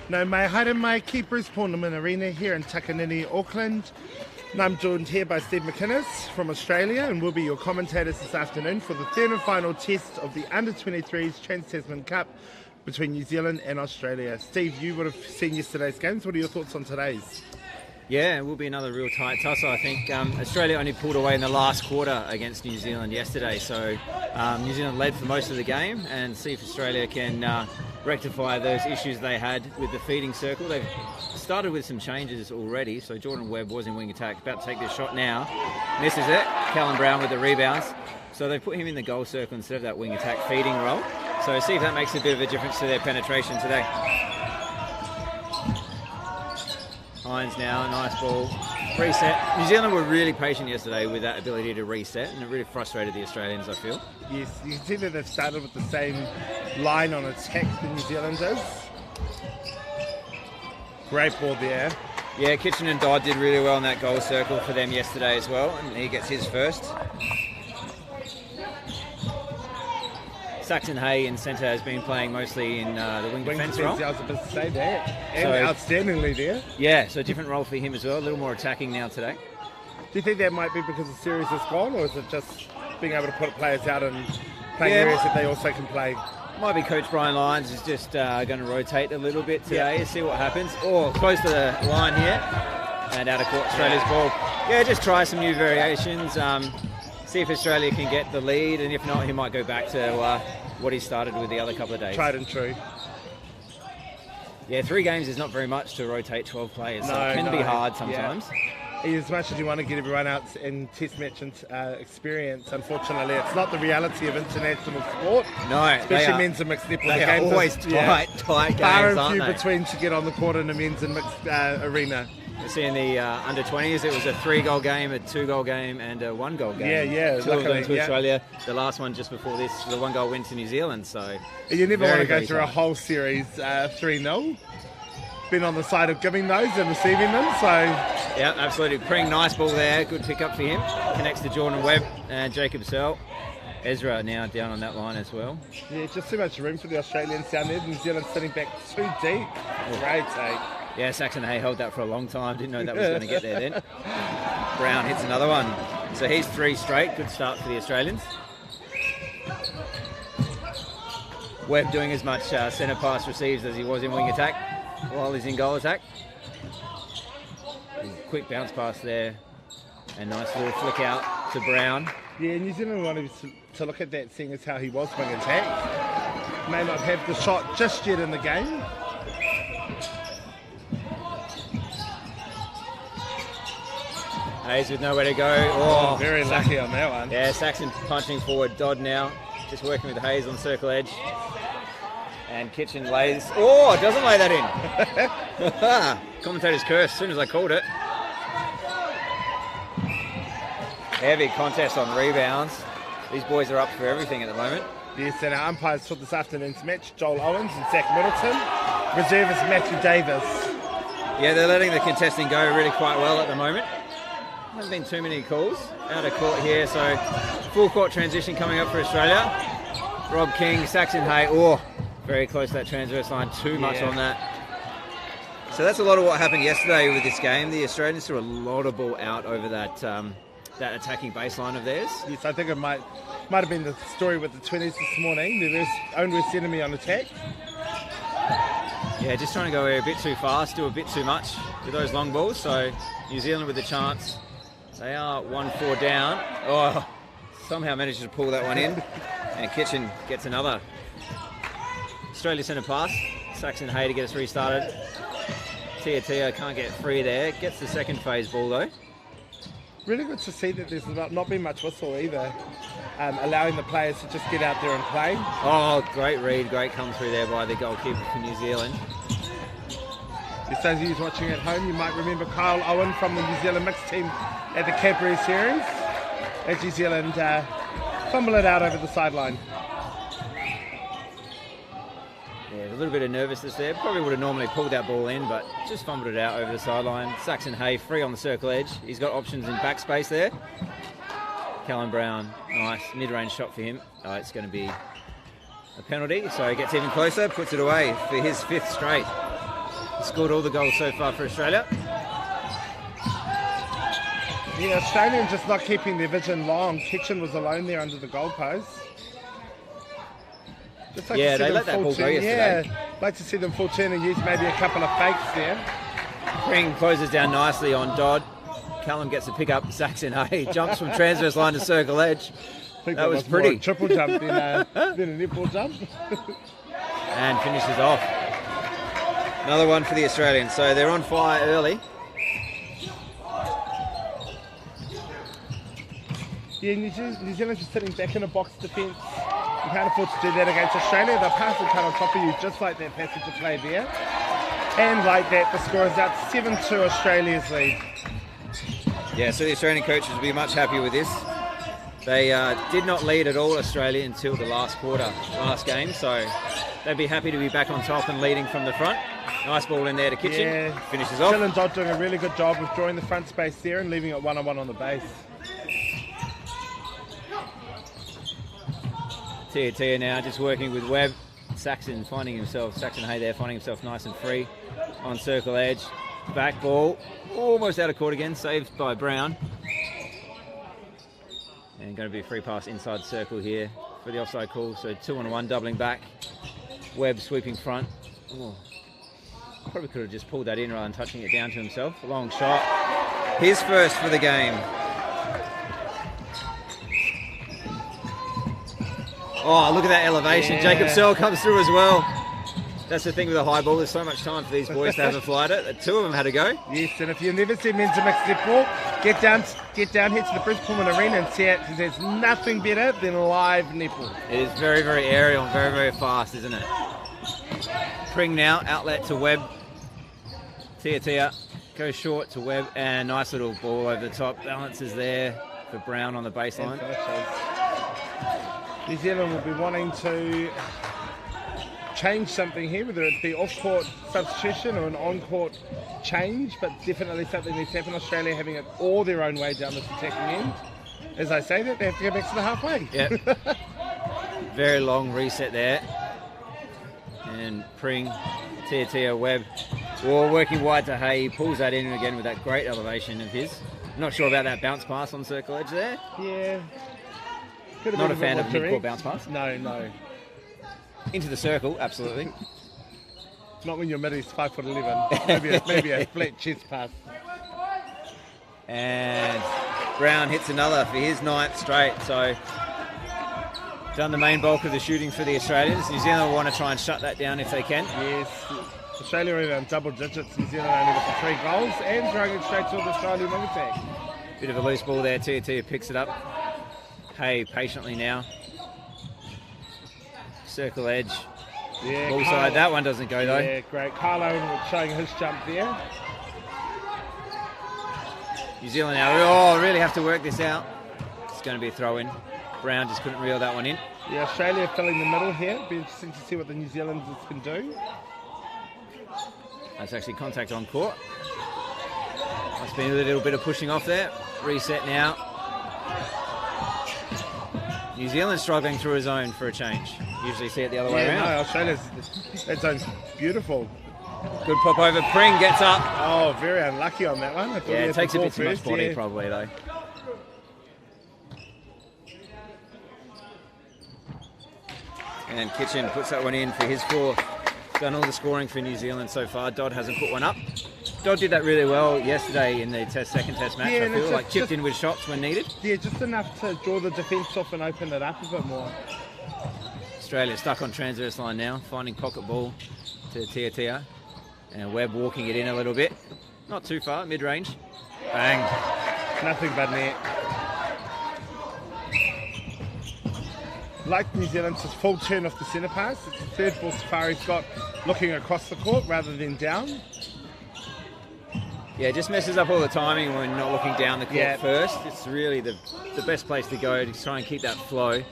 No, mai haere mai keepers Pulman Arena here in Takanini, Auckland. And I'm joined here by Steve McInnes from Australia, and we'll be your commentators this afternoon for the third and final test of the U23s Trans Tasman Cup between New Zealand and Australia. Steve, you would have seen yesterday's games. What are your thoughts on today's? Yeah, it will be another real tight tussle. I think Australia only pulled away in the last quarter against New Zealand yesterday, so New Zealand led for most of the game, and see if Australia can rectify those issues they had with the feeding circle. They've started with some changes already, so Jordan Webb was in wing attack, about to take this shot now. Misses it. Callum Brown with the rebounds. So they put him in the goal circle instead of that wing attack feeding role. So see if that makes a bit of a difference to their penetration today. Hines now, nice ball. Reset. New Zealand were really patient yesterday with that ability to reset, and it really frustrated the Australians, I feel. Yes, you can see that they've started with the same line on attack that New Zealand does. Great ball there. Yeah, Kitchen and Dodd did really well in that goal circle for them yesterday as well, and he gets his first. Saxon Hay in centre has been playing mostly in the wing defence role. I was about to say that. And outstandingly there. Yeah, so a different role for him as well, a little more attacking now today. Do you think that might be because the series is gone, or is it just being able to put players out and playing areas that they also can play? Might be Coach Brian Lyons is just going to rotate a little bit today, see what happens. Oh, close to the line here, and out of court, Australia's ball. Yeah, just try some new variations. See if Australia can get the lead, and if not, he might go back to what he started with the other couple of days. Tried and true. Yeah, 3 games is not very much to rotate 12 players, so it can be hard sometimes. Yeah. As much as you want to get everyone out in test match experience, unfortunately, it's not the reality of international sport. No, especially men's and mixed netball. They are always tight games, far and few between to get on the court in a men's and mixed arena. See in the under-20s, it was a 3-goal game, a 2-goal game, and a 1-goal game. Yeah. Two of them to Australia. The last one just before this, the 1-goal win to New Zealand. So you never want to go through a whole series 3-0. Been on the side of giving those and receiving them. So yeah, absolutely. Pring, nice ball there. Good pick up for him. Connects to Jordan Webb and Jacob Searle. Ezra now down on that line as well. Yeah, just too much room for the Australians down there. New Zealand sitting back too deep. Great take. Yeah, Saxon Hay held that for a long time. Didn't know that was going to get there then. Brown hits another one. So he's 3 straight. Good start for the Australians. Webb doing as much centre pass receives as he was in wing attack while he's in goal attack. Quick bounce pass there. And nice little flick out to Brown. Yeah, New Zealand wanted to look at that, seeing as how he was wing attack. May not have the shot just yet in the game. Hayes with nowhere to go. Oh, very lucky on that one. Yeah, Saxon punching forward. Dodd now just working with Hayes on circle edge. And Kitchen lays. Oh, doesn't lay that in. Commentator's curse as soon as I called it. Heavy contest on rebounds. These boys are up for everything at the moment. Yes, and our umpires for this afternoon's match, Joel Owens and Zach Middleton. Reservist Matthew Davis. Yeah, they're letting the contesting go really quite well at the moment. Hasn't been too many calls out of court here, so full court transition coming up for Australia. Rob King, Saxon Hay, very close to that transverse line, too much on that. So that's a lot of what happened yesterday with this game. The Australians threw a lot of ball out over that that attacking baseline of theirs. Yes, I think it might have been the story with the 20s this morning. Their own worst enemy on attack. Yeah, just trying to go a bit too fast, do a bit too much with those long balls. So New Zealand with the chance. They are 1-4 down. Oh, somehow manages to pull that one in. And Kitchen gets another. Australia centre pass. Saxon Hay to get us restarted. Tia can't get free there. Gets the second phase ball though. Really good to see that there's not been much whistle either. Allowing the players to just get out there and play. Oh, great read. Great come through there by the goalkeeper for New Zealand. Just as you watching at home, you might remember Kyle Owen from the New Zealand mixed team at the Cadbury Series. As New Zealand fumble it out over the sideline. Yeah, a little bit of nervousness there. Probably would have normally pulled that ball in, but just fumbled it out over the sideline. Saxon Hay free on the circle edge. He's got options in backspace there. Callum Brown, nice mid-range shot for him. Oh, it's going to be a penalty, so he gets even closer, puts it away for his 5th straight. Scored all the goals so far for Australia. Yeah, Australian just not keeping their vision long. Kitchen was alone there under the goalpost. Just like Yeah, to see they them let that full ball go turn. yesterday. Yeah, like to see them full turn and use maybe a couple of fakes there. Pring closes down nicely on Dodd. Callum gets a pick up. Saxon, hey, jumps from transverse line to circle edge. I think That was more pretty. a triple jump than a netball jump. And finishes off. Another one for the Australians. So they're on fire early. Yeah, New Zealand's just sitting back in a box defence. You can't afford to do that against Australia. They'll pass and cut on top of you just like that passage of play there. And like that, the score is out 7-2 Australia's lead. Yeah, so the Australian coaches will be much happier with this. They did not lead at all, Australia, until the last quarter, last game. So they'd be happy to be back on top and leading from the front. Nice ball in there to Kitchen. Yeah. Finishes off. Jill and Dodd doing a really good job of drawing the front space there and leaving it one-on-one on the base. Tia now just working with Webb. Saxon Hay there finding himself nice and free on circle edge. Back ball, almost out of court again, saved by Brown. And going to be a free pass inside circle here for the offside call. So 2-on-1 doubling back. Webb sweeping front. Oh, probably could have just pulled that in rather than touching it down to himself. A long shot. His first for the game. Oh, look at that elevation. Yeah. Jacob Searle comes through as well. That's the thing with the high ball. There's so much time for these boys to have a fly at it. The two of them had to go. Yes, and if you've never seen men's mixed netball, get down here to the Pulman Arena and see it, because there's nothing better than live netball. It is very, very aerial and very, very fast, isn't it? Pring now, outlet to Webb. Tia goes short to Webb, and nice little ball over the top. Balance is there for Brown on the baseline. New Zealand will be wanting to change something here, whether it be off-court substitution or an on-court change, but definitely something needs to happen. Australia having it all their own way down this attacking end. As I say that, they have to go back to the halfway. Yep. Very long reset there. And Pring, Tia, Webb, all working wide to Hay. He pulls that in again with that great elevation of his. Not sure about that bounce pass on circle edge there. Yeah. Could have Not been a fan bit of more mid-court direct. bounce pass. No. Into the circle, absolutely. Not when your mid is 5'11". Maybe a flat chest pass. And Brown hits another for his 9th straight. So done the main bulk of the shooting for the Australians. New Zealand will want to try and shut that down if they can. Yes. Australia are in double digits. New Zealand only with the 3 goals and throwing it straight to the Australian wing attack. Bit of a loose ball there. Tia picks it up. Hay patiently now. Circle edge. Yeah, Ball side. That one doesn't go though. Yeah, great. Carlo showing his jump there. New Zealand now, really have to work this out. It's going to be a throw in. Brown just couldn't reel that one in. Yeah, Australia filling the middle here. It'll be interesting to see what the New Zealanders can do. That's actually contact on court. That's been a little bit of pushing off there. Reset now. New Zealand struggling through a zone for a change. Usually see it the other way around. No, Australia's, that zone's beautiful. Good pop over. Pring gets up. Oh, very unlucky on that one. I thought he Yeah, had it takes the a ball bit too much first, body yeah. probably though. And Kitchen puts that one in for his 4th. Done all the scoring for New Zealand so far. Dodd hasn't put one up. Dodd did that really well yesterday in the second test match. Yeah, I and feel it's like just- chipped in with shots when needed. Yeah, just enough to draw the defence off and open it up a bit more. Australia stuck on transverse line now, finding pocket ball to Tia. And Webb walking it in a little bit. Not too far, mid-range. Bang. Nothing but net. Like New Zealand's full turn off the centre pass. It's the 3rd ball Safari's got looking across the court rather than down. Yeah, it just messes up all the timing when not looking down the court Yeah. first. It's really the best place to go to try and keep that flow.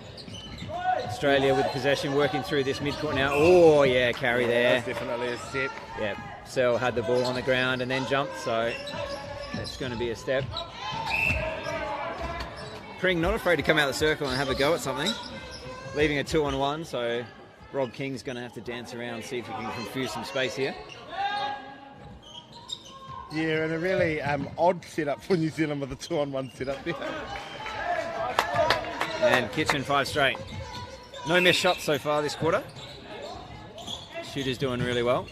Australia with possession, working through this mid-court now. Oh, yeah, carry there. That's definitely a step. Yeah, Searle had the ball on the ground and then jumped, so that's going to be a step. Pring not afraid to come out of the circle and have a go at something. Leaving a 2-on-1, so Rob King's going to have to dance around, see if he can confuse some space here. Yeah, and a really odd setup for New Zealand with a 2-on-1 setup there. And Kitchen 5 straight. No missed shots so far this quarter. Shooters doing really well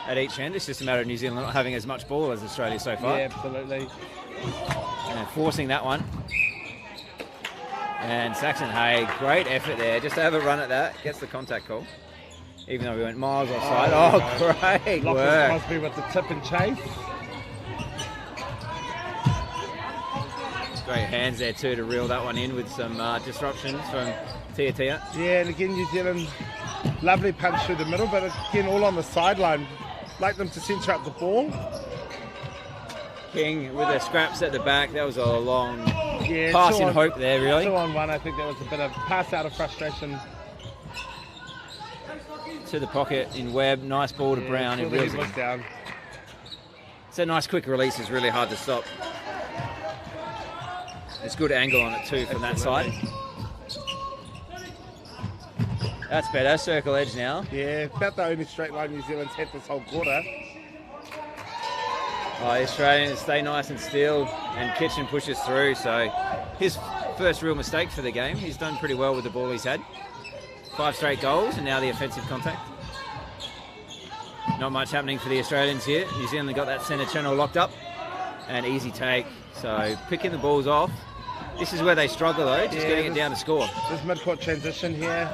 at each end. It's just a matter of New Zealand not having as much ball as Australia so far. Yeah, absolutely. And forcing that one. And Saxon Hay, great effort there. Just to have a run at that, gets the contact call. Even though we went miles offside. Oh, great work. Crosby with the tip and chase. Great hands there too to reel that one in with some disruptions from Tia. Yeah, and again, New Zealand, lovely punch through the middle, but again, all on the sideline. Like them to centre up the ball. King with the scraps at the back. That was a long Yeah, pass in hope there, really. 2-on-1, I think that was a bit of pass out of frustration. To the pocket in Webb. Nice ball to Brown. It reels was down. It's a nice quick release. It's really hard to stop. It's good angle on it too from that side. That's better. Circle edge now. Yeah, about the only straight line New Zealand's had this whole quarter. Oh, the Australians stay nice and still, and Kitchen pushes through. So his first real mistake for the game. He's done pretty well with the ball he's had. 5 straight goals, and now the offensive contact. Not much happening for the Australians here. New Zealand got that centre channel locked up, and easy take. So picking the balls off. This is where they struggle though, just getting it down to score. This mid-court transition here.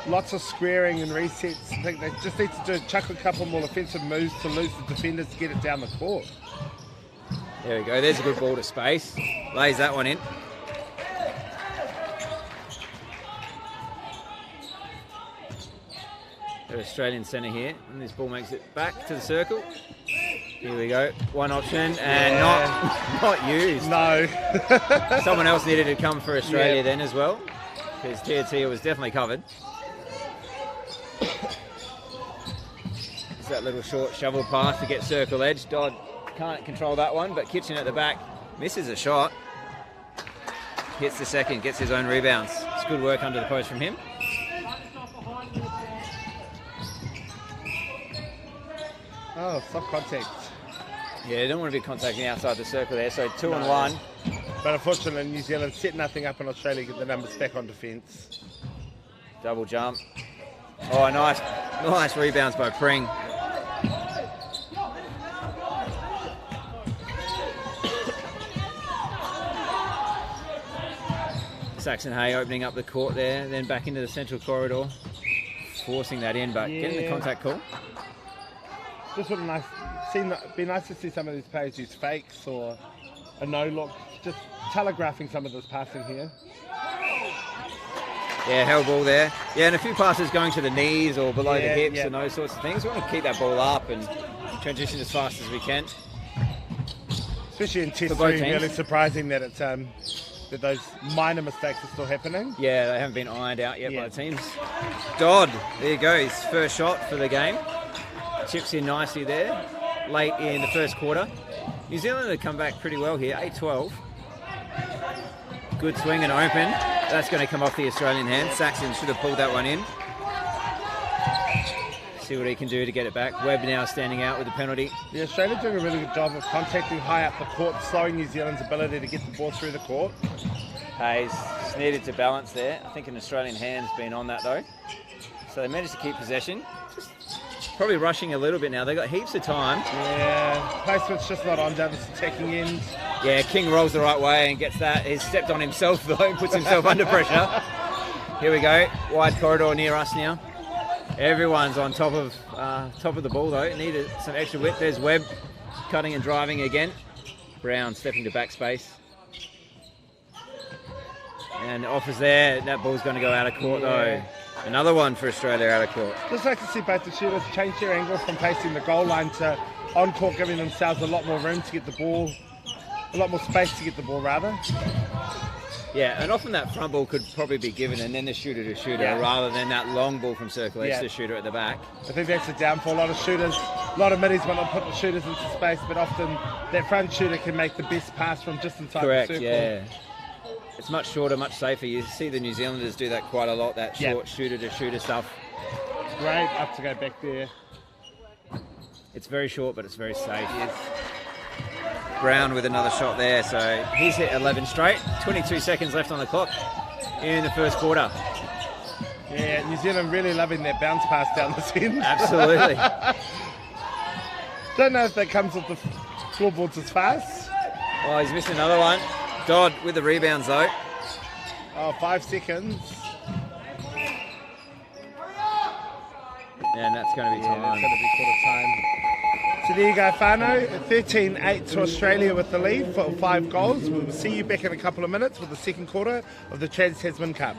Lots of squaring and resets. I think they just need to chuck a couple more offensive moves to lose the defenders to get it down the court. There we go. There's a good ball to space. Lays that one in. The Australian centre here, and this ball makes it back to the circle. Here we go. One option and not used. No. Someone else needed to come for Australia then as well, because Tia was definitely covered. It's that little short shovel pass to get circle edge. Dodd can't control that one, but Kitchen at the back misses a shot. Hits the second, gets his own rebounds. It's good work under the post from him. Oh, soft contact. Yeah, they don't want to be contacting outside the circle there, so 2-on-1. But unfortunately, New Zealand set nothing up and Australia get the numbers back on defence. Double jump. Oh, nice rebounds by Pring. Saxon Hay opening up the court there, then back into the central corridor, forcing that in, but getting the contact call. Just would be nice to see some of these players use fakes or a no-look, just telegraphing some of this passing here. Yeah, held ball there. Yeah, and a few passes going to the knees or below the hips and those sorts of things. We want to keep that ball up and transition as fast as we can. Especially in Test 3, really surprising that it's that those minor mistakes are still happening. Yeah, they haven't been ironed out yet by the teams. Dodd, there you go, his first shot for the game. Chips in nicely there, late in the first quarter. New Zealand have come back pretty well here, 8-12. Good swing and open. That's going to come off the Australian hand. Saxon should have pulled that one in. See what he can do to get it back. Webb now standing out with the penalty. The Australia doing a really good job of contacting high up the court, slowing New Zealand's ability to get the ball through the court. Hayes just needed to balance there. I think an Australian hand's been on that though. So they managed to keep possession. Just probably rushing a little bit now. They've got heaps of time. Yeah, placement's just not on down this attacking end. Yeah, King rolls the right way and gets that. He's stepped on himself though, puts himself under pressure. Here we go, wide corridor near us now. Everyone's on top of the ball though. Needed some extra width. There's Webb cutting and driving again. Brown stepping to backspace. And offers there. That ball's going to go out of court though. Another one for Australia out of court. Just like to see both the shooters change their angle from facing the goal line to on court, giving themselves a lot more room to get the ball, a lot more space to get the ball rather. Yeah, and often that front ball could probably be given and then the shooter to shooter rather than that long ball from circle edge to the shooter at the back. I think that's a downfall. A lot of shooters, a lot of middies want to put the shooters into space, but often that front shooter can make the best pass from just inside the circle. Yeah. It's much shorter, much safer. You see the New Zealanders do that quite a lot, that short shooter to shooter stuff. Great, up to go back there. It's very short, but it's very safe. Brown with another shot there. So he's hit 11 straight. 22 seconds left on the clock in the first quarter. Yeah, New Zealand really loving that bounce pass down the end. Absolutely. Don't know if that comes with the floorboards as fast. Oh, he's missed another one. Dodd with the rebounds though. Oh, 5 seconds. And that's going to be time. That's going to be quarter time. So there you go, Whānau. 13-8 to Australia with the lead for 5 goals. We'll see you back in a couple of minutes with the second quarter of the Trans Tasman Cup.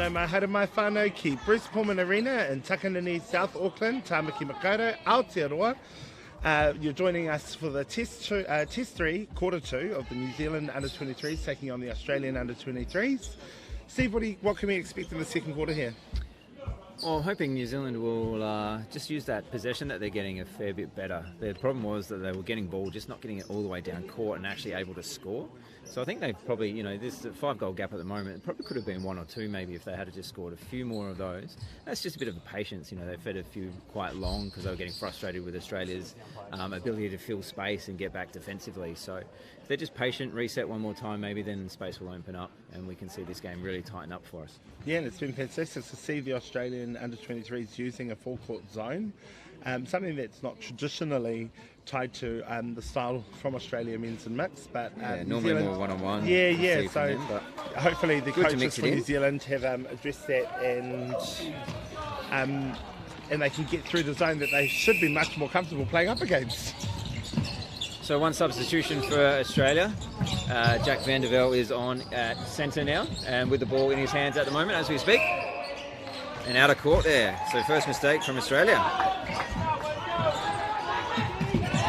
No mahara mai whānau ki Bruce Pulman Arena in Takanini, South Auckland, Tāmaki Makaurau, Aotearoa. You're joining us for the Test 3, Quarter 2 of the New Zealand Under-23s taking on the Australian Under-23s. Steve, what can we expect in the second quarter here? Well, I'm hoping New Zealand will just use that possession that they're getting a fair bit better. The problem was that they were getting ball, just not getting it all the way down court and actually able to score. So I think they've probably, there's a 5-goal gap at the moment. It probably could have been 1 or 2 maybe if they had just scored a few more of those. That's just a bit of a patience. They fed a few quite long because they were getting frustrated with Australia's ability to fill space and get back defensively. So if they're just patient, reset one more time maybe, then space will open up and we can see this game really tighten up for us. Yeah, and it's been fantastic to see the Australian Under-23s using a full-court zone. Something that's not traditionally tied to the style from Australia men's and mixed, but normally more one-on-one. Yeah. So them, hopefully the coaches from New Zealand have addressed that and they can get through the zone that they should be much more comfortable playing up against. So one substitution for Australia. Jack Vandervelde is on at centre now and with the ball in his hands at the moment as we speak. And out of court there. So first mistake from Australia.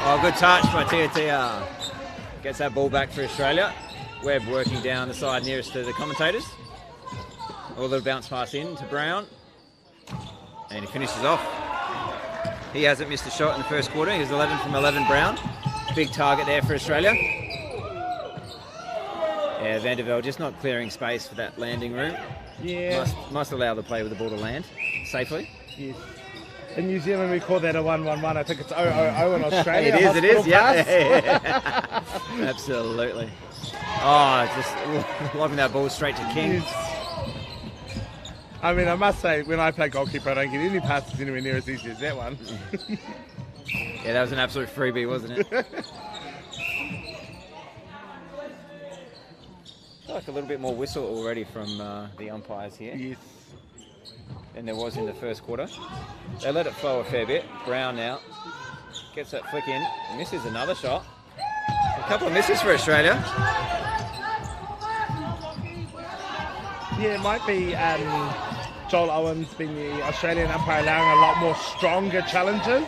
Oh, good touch by Tia. Gets that ball back for Australia. Webb working down the side nearest to the commentators. A little bounce pass in to Brown. And he finishes off. He hasn't missed a shot in the first quarter. He was 11 from 11, Brown. Big target there for Australia. Yeah, Vandervelde just not clearing space for that landing room. Yeah. Must allow the player with the ball to land safely. Yes. In New Zealand, we call that a 1-1-1. I think it's 0-0-0 in Australia. It is, yeah. Absolutely. Oh, just lobbing that ball straight to King. Yes. I mean, I must say, when I play goalkeeper, I don't get any passes anywhere near as easy as that one. Yeah, that was an absolute freebie, wasn't it? Like a little bit more whistle already from the umpires here. Yes. Than there was in the first quarter. They let it flow a fair bit. Brown now gets that flick in, misses another shot. A couple of misses for Australia. Yeah, it might be Joel Owens being the Australian umpire allowing a lot more stronger challenges.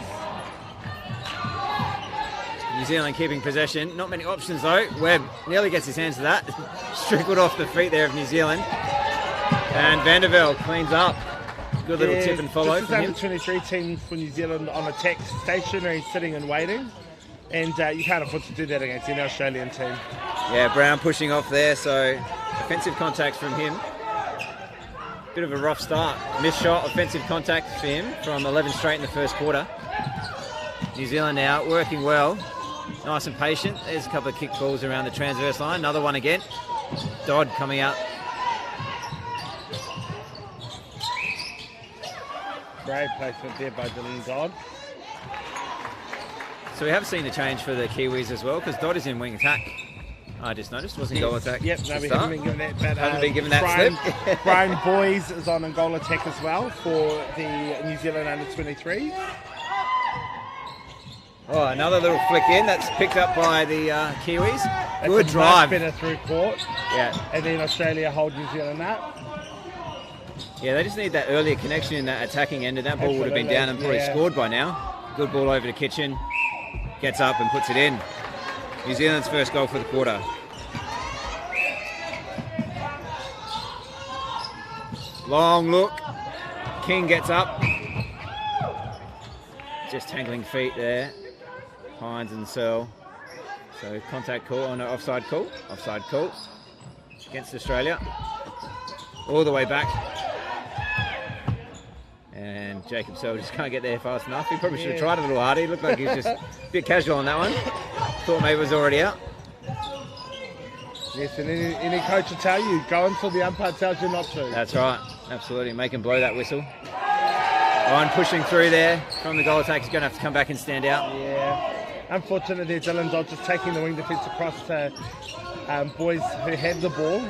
New Zealand keeping possession. Not many options though. Webb nearly gets his hands to that. Strickled off the feet there of New Zealand. And Vandervelde cleans up. Good little tip and follow from from him. him. This is under 23 team for New Zealand on attack stationary, sitting and waiting. And you can't afford to do that against any Australian team. Yeah, Brown pushing off there, so offensive contact from him. Bit of a rough start. Missed shot, offensive contact for him from 11 straight in the first quarter. New Zealand now working well. Nice and patient. There's a couple of kick balls around the transverse line. Another one again. Dodd coming out. Great placement there by Dylan Dodd. So we have seen the change for the Kiwis as well, because Dodd is in wing attack. I just noticed, wasn't goal attack. Yep, no, we haven't been given that. But, haven't been given that slip. Brian Boys is on goal attack as well for the New Zealand under-23s. Oh, another little flick in. That's picked up by the Kiwis. It's Good a drive. Much better through court. Yeah. And then Australia hold New Zealand up. Yeah, they just need that earlier connection in that attacking end, and that ball would have been down and probably scored by now. Good ball over to Kitchen. Gets up and puts it in. New Zealand's first goal for the quarter. Long look. King gets up. Just tangling feet there. Hines and Searle. So contact call on an offside call. Offside call against Australia. All the way back. And Jacob Searle just can't get there fast enough. He probably should have tried a little harder. He looked like he was just a bit casual on that one. Thought maybe it was already out. Yes, and any coach will tell you, go until the umpire tells you not to. That's right. Absolutely. Make him blow that whistle. Line pushing through there from the goal attack. He's going to have to come back and stand out. Yeah. Unfortunately, Dylan Dodd just taking the wing defence across to boys who had the ball.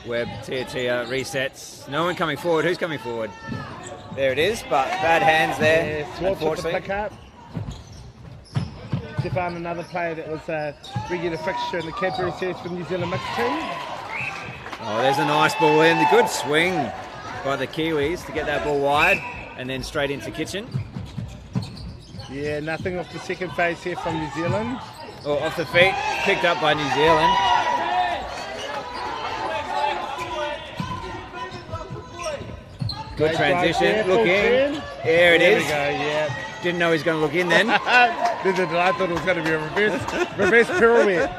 Webb, Tia resets. No one coming forward. Who's coming forward? There it is, but bad hands there. Yeah, Swartz with the pick up. Stefan, another player that was a regular fixture in the Cadbury series for the New Zealand mixed team. Oh, there's a nice ball in. The good swing by the Kiwis to get that ball wide and then straight into Kitchen. Yeah, nothing off the second phase here from New Zealand. Oh, off the feet, picked up by New Zealand. Good transition, look in. There it is. There we go, yeah. Didn't know he was going to look in then. I thought it was going to be a reverse pirouette.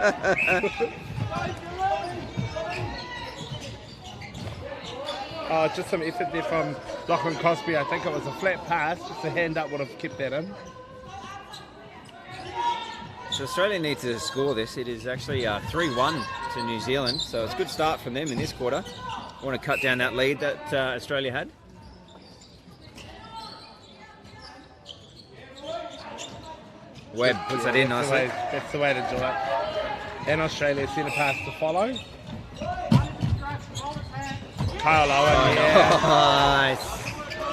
Oh, just some effort there from Lachlan Cosby. I think it was a flat pass. Just a hand up would have kept that in. So Australia need to score this. It is actually 3-1 to New Zealand. So it's a good start from them in this quarter. Want to cut down that lead that Australia had. Webb puts that in nicely. That's the way to do it. And Australia sent a pass to follow. Kyle Owen, Nice.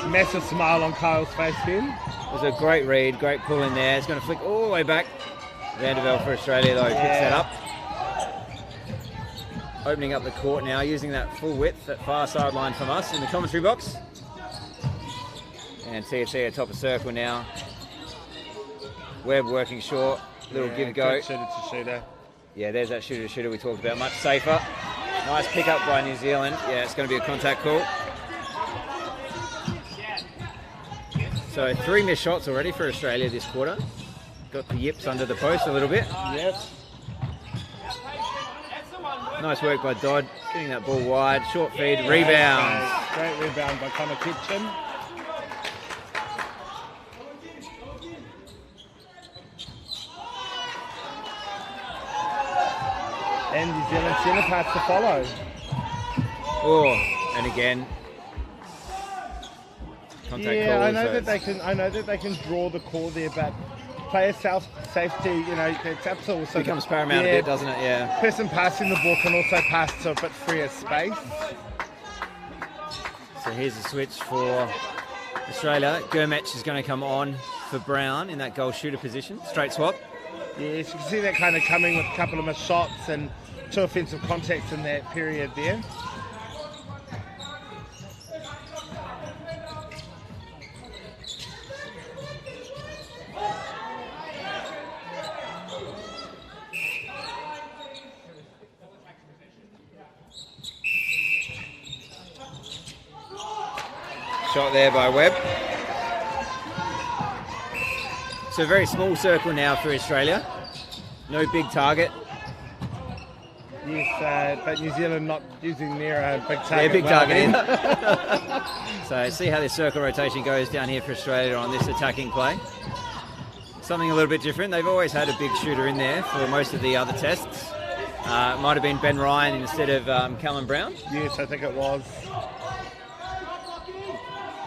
Massive smile on Kyle's face then. It was a great read, great pull in there. It's going to flick all the way back. Vandervelde for Australia though, picks that up. Opening up the court now, using that full width, that far sideline from us in the commentary box. And TFC at top of circle now. Webb working short. Little give go. Good shooter to shooter. Yeah, there's that shooter we talked about. Much safer. Nice pick up by New Zealand. Yeah, it's going to be a contact call. So 3 missed shots already for Australia this quarter. Got the yips under the post a little bit. Yep. Nice work by Dodd, getting that ball wide. Short feed, rebound. Great rebound by Connor Kitchen. And New Zealand centre pass to follow. Oh, and again. Contact call. I know that they can draw the call there, but player safety, you know, it's absolutely so becomes paramount a bit, doesn't it? Yeah. Person passing the ball can also pass to a bit freer space. So here's a switch for Australia. Gurmech is going to come on for Brown in that goal shooter position. Straight swap. Yes, you can see that kind of coming with a couple of missed shots and 2 offensive contacts in that period there. Shot there by Webb. So very small circle now for Australia. No big target. Yes, but New Zealand not using their big target. Yeah, big target. So see how this circle rotation goes down here for Australia on this attacking play. Something a little bit different. They've always had a big shooter in there for most of the other tests. It might have been Ben Ryan instead of Callum Brown. Yes, I think it was.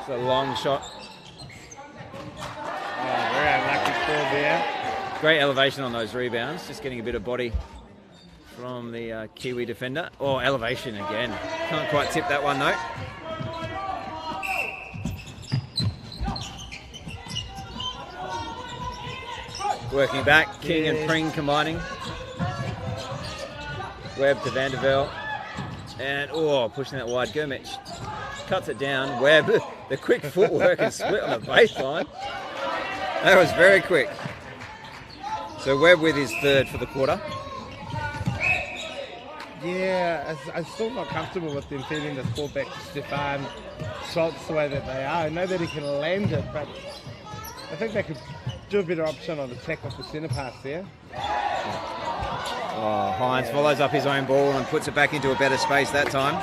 It's a long shot. Oh, very unlucky call there. Great elevation on those rebounds. Just getting a bit of body from the Kiwi defender. Oh, elevation again. Can't quite tip that one though. Working back, King and Pring combining. Webb to Vandervelde. And, pushing that wide. Gurmech cuts it down. Webb, the quick footwork and split on the baseline. That was very quick. So Webb with his 3rd for the quarter. Yeah, I'm still not comfortable with them feeding this ball back to Stefan Schultz the way that they are. I know that he can land it, but I think they could do a better option on attack off the centre pass there. Oh, Hines follows up his own ball and puts it back into a better space that time.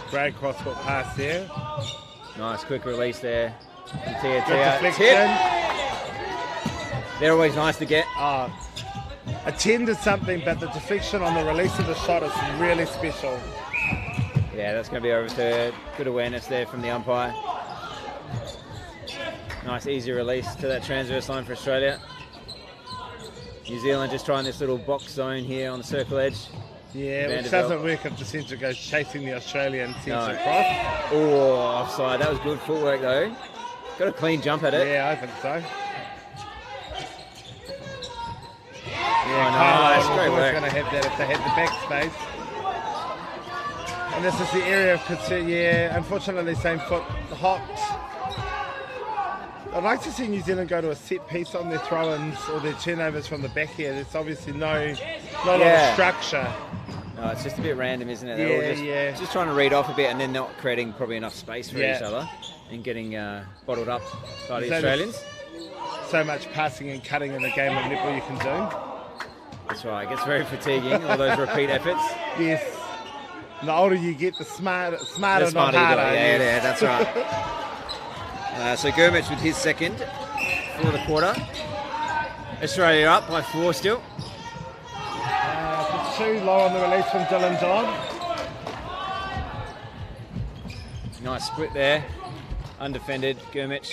Great cross-court pass there. Nice quick release there. Good deflection. They're always nice to get. A 10 is something, but the deflection on the release of the shot is really special. Yeah, that's going to be overturned. Good awareness there from the umpire. Nice easy release to that transverse line for Australia. New Zealand just trying this little box zone here on the circle edge. Yeah, which doesn't work if the centre goes chasing the Australian centre across. Oh, offside. That was good footwork though. Got a clean jump at it. Yeah, I think so. Yeah, nice. Great work. Going to have that if they had the back space. And this is the area of concern. Yeah, unfortunately, same foot hot. I'd like to see New Zealand go to a set piece on their throw-ins or their turnovers from the back here. There's obviously not a lot of structure. No, it's just a bit random, isn't it? They're all just trying to read off a bit and then not creating probably enough space for each other and getting bottled up by the Australians. So much passing and cutting in the game of netball you can do. That's right. It gets very fatiguing, all those repeat efforts. Yes. The older you get, the smarter not harder. Yeah, that's right. So Gurmech with his 2nd for the quarter. Australia up by 4 still. Just 2 low on the release from Dylan Dodd. Nice split there. Undefended. Gurmech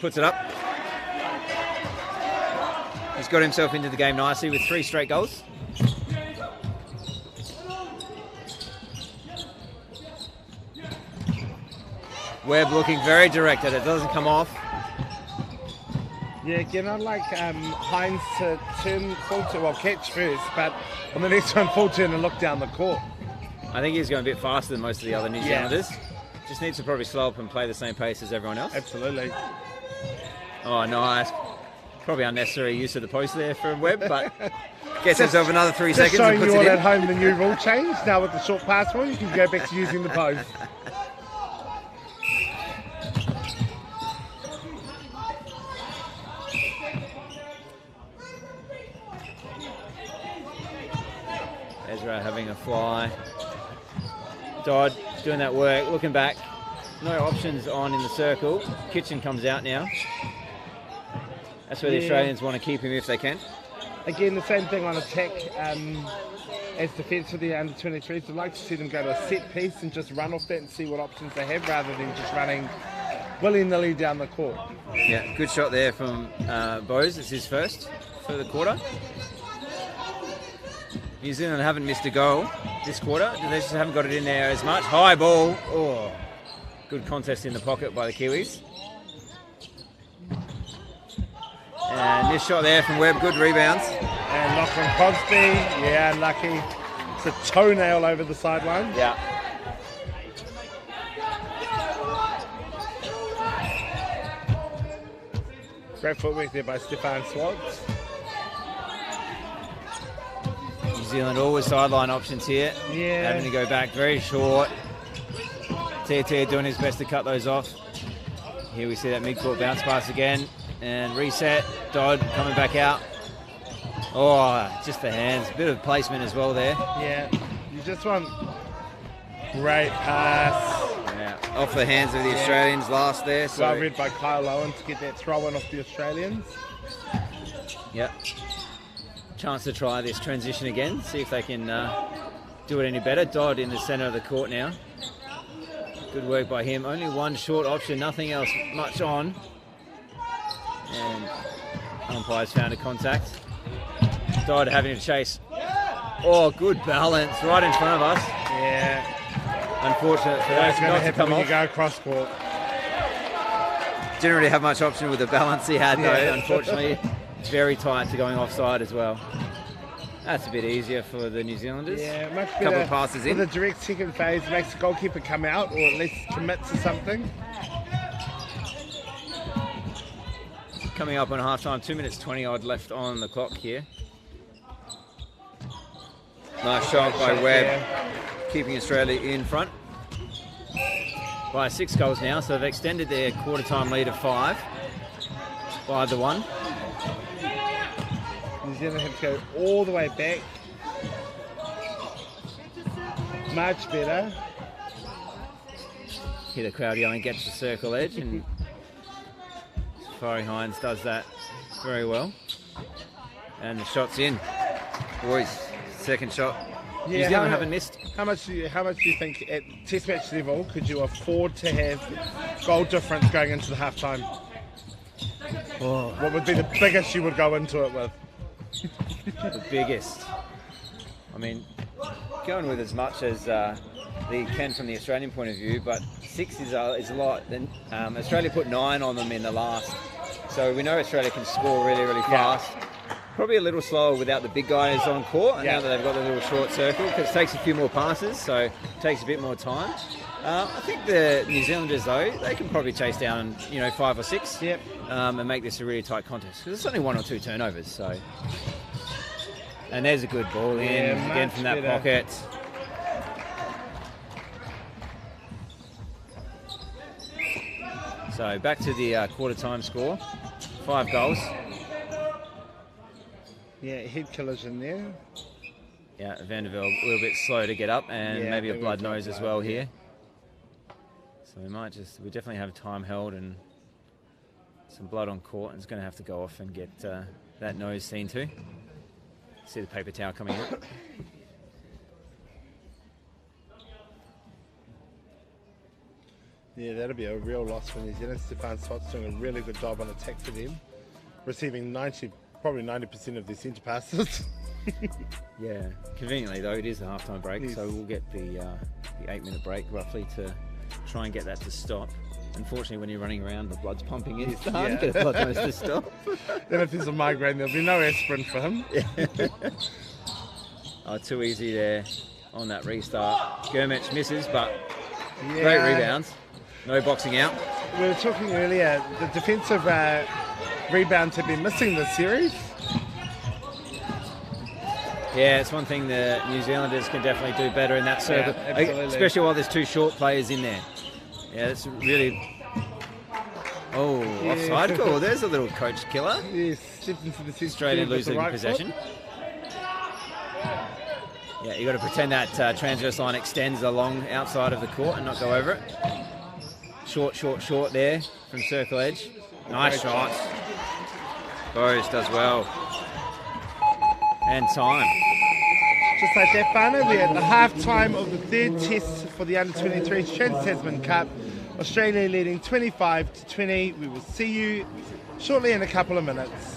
puts it up. He's got himself into the game nicely with 3 straight goals. Webb looking very directed. It doesn't come off. Yeah, again, I'd like Hines to turn full turn, catch first, but on the next one, full turn and look down the court. I think he's going a bit faster than most of the other New Zealanders. Just needs to probably slow up and play the same pace as everyone else. Absolutely. Oh, nice. Probably unnecessary use of the post there from Webb, but gets himself another 3 seconds and Showing puts you all it in. at home the new rule change. Now with the short pass rule, you can go back to using the post. Ezra having a fly. Dodd doing that work, looking back. No options on in the circle. Kitchen comes out now. That's where the Australians want to keep him if they can. Again, the same thing on attack as defence for the under-23s. I'd like to see them go to a set piece and just run off that and see what options they have rather than just running willy-nilly down the court. Yeah, good shot there from Bose. It's his first for the quarter. New Zealand haven't missed a goal this quarter. They just haven't got it in there as much. High ball. Oh, good contest in the pocket by the Kiwis. And this shot there from Webb, good rebounds. And Lachlan Crosby, yeah, unlucky. It's a toenail over the sideline. Yeah. Great footwork there by Stefan Swartz. New Zealand always sideline options here. Yeah. Having to go back very short. TT doing his best to cut those off. Here we see that mid-court bounce pass again. And reset. Dodd coming back out. Oh, just the hands. A bit of placement as well there. Yeah. You just want great pass. Yeah. Off the hands of the Australians last there. So. Well read by Kyle Owen to get that throw in off the Australians. Yep. Chance to try this transition again. See if they can do it any better. Dodd in the centre of the court now. Good work by him. Only one short option. Nothing else much on. And umpires found a contact. Dodd having to chase. Oh, good balance right in front of us. Yeah. Unfortunate for That's that going to not to happen come when off. you go cross court. Didn't really have much option with the balance he had though. Yeah. Unfortunately, very tight to going offside as well. That's a bit easier for the New Zealanders. Yeah, much better. Couple of passes in. With a direct second phase, makes the goalkeeper come out or at least commit to something. Coming up on half-time, 2 minutes 20 odd left on the clock here. Nice shot by Webb, keeping Australia in front by 6 goals now, so they've extended their quarter-time lead of 5 by the 1. New Zealand have to go all the way back. Much better. Hear the crowd yelling, get to the circle edge, and Safari Hines does that very well. And the shot's in. Boys, second shot. Yeah, New Zealand haven't missed. How much do you think at Test match level could you afford to have goal difference going into the half time? Oh, What would be the biggest you would go into it with? the biggest. I mean, going with as much as they can from the Australian point of view, but 6 is a lot. Then Australia put 9 on them in the last, so we know Australia can score really, really fast. Probably a little slower without the big guys on court, and now that they've got the little short circle, because it takes a few more passes, so it takes a bit more time. I think the New Zealanders, though, they can probably chase down, 5 or 6, and make this a really tight contest, because it's only 1 or 2 turnovers. So, and there's a good ball in again from that pocket. So back to the quarter time score, 5 goals. Yeah, head killers in there. Yeah, Vanderbilt a little bit slow to get up, and maybe a blood nose as well here. So we definitely have time held and some blood on court, and it's going to have to go off and get that nose seen to. See the paper towel coming in. Yeah, that'll be a real loss for New Zealand. Stefan Swartz doing a really good job on attack for them, receiving probably 90% of their centre passes. Yeah, conveniently though, it is the half-time break, so we'll get the 8-minute break roughly to try and get that to stop. Unfortunately, when you're running around, the blood's pumping in. It's hard to get a blood nose to stop. Then if there's a migraine, there'll be no aspirin for him. Oh, too easy there. on that restart. Gurmich misses, but great rebounds. No boxing out. We were talking earlier, the defensive rebounds have been missing this series. Yeah, it's one thing the New Zealanders can definitely do better in that circle, especially while there's two short players in there. Yeah, it's really... Oh, offside call. There's a little coach killer. Yes, stepped into the Australia losing possession. Yeah, you got to pretend that transverse line extends along outside of the court and not go over it. Short there from circle edge. Nice shot. Bose does well. And time. Just like that, Farner, we're at the half-time of the third test for the Under-23s Trans Tasman Cup. Australia leading 25-20. We will see you shortly in a couple of minutes.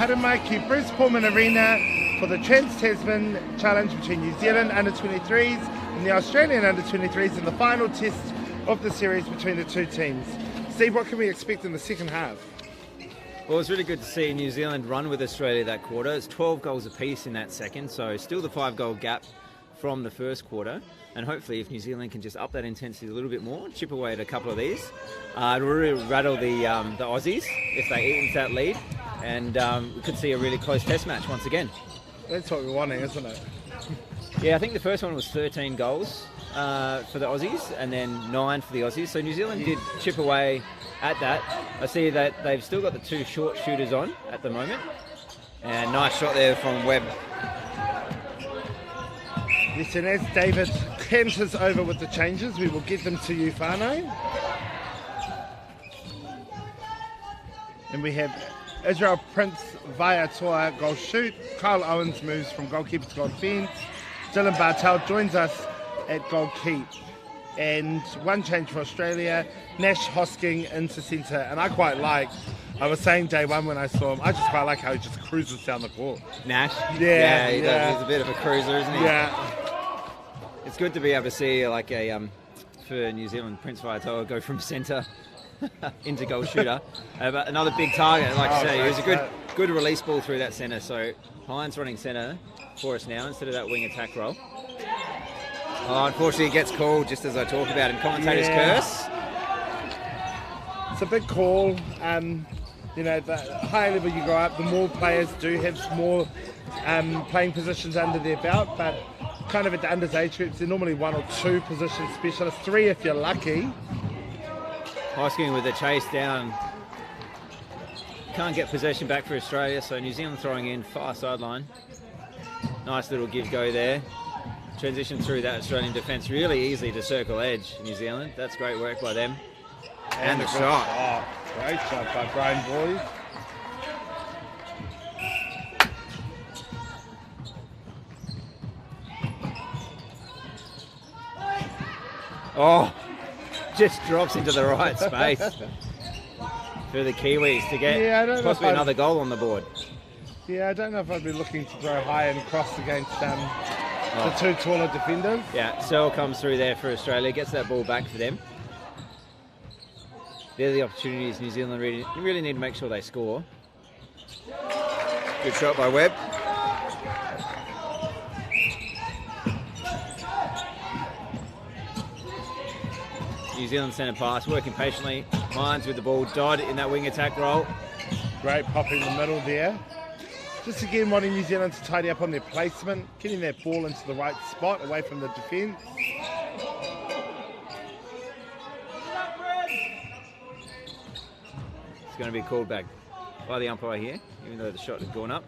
Haramai Keepers, Pulman Arena for the Trans Tasman Challenge between New Zealand under-23s and the Australian under-23s in the final test of the series between the two teams. Steve, what can we expect in the second half? Well, it's really good to see New Zealand run with Australia that quarter. It's 12 goals apiece in that second, so still the 5-goal gap from the first quarter. And hopefully if New Zealand can just up that intensity a little bit more, chip away at a couple of these, it'll really rattle the Aussies if they eat into that lead. And we could see a really close test match once again. That's what we're wanting, isn't it? Yeah, I think the first one was 13 goals for the Aussies and then 9 for the Aussies. So New Zealand did chip away at that. I see that they've still got the 2 short shooters on at the moment. And nice shot there from Webb. Yes, and as David canters over with the changes, we will get them to you, Whānau. And we have Israel Prince via Toa goal shoot. Kyle Owens moves from goalkeeper to goal defence. Dylan Bartel joins us at goal keep. And one change for Australia, Nash Hosking into centre. And I was saying day one when I saw him, I just quite like how he just cruises down the court. Nash? Yeah, he does. He's a bit of a cruiser, isn't he? Yeah. It's good to be able to see like for New Zealand, Prince Vaitoa go from centre into goal shooter. But another big target, like I say, it was a good release ball through that centre. So Hines running centre for us now instead of that wing attack role. Oh, unfortunately, it gets called just as I talk about it. Commentator's curse. It's a big call. The higher level you go up, the more players do have more playing positions under their belt. But kind of at the underage age groups, they're normally 1 or 2 position specialists, 3 if you're lucky. Hosking with the chase down. Can't get possession back for Australia, so New Zealand throwing in far sideline. Nice little give-go there. Transition through that Australian defence really easily to circle edge, New Zealand. That's great work by them. And the shot. Oh, great shot by Brian Boyd. Oh, just drops into the right space for the Kiwis to get possibly another goal on the board. Yeah, I don't know if I'd be looking to throw high and cross against the 2 taller defenders. Yeah, Searle comes through there for Australia, gets that ball back for them. They're the opportunities New Zealand really need to make sure they score. Good shot by Webb. New Zealand centre pass, working patiently. Hines with the ball, Dodd in that wing attack role. Great pop in the middle there. Just again wanting New Zealand to tidy up on their placement, getting that ball into the right spot away from the defence. It's going to be called back by the umpire here, even though the shot had gone up.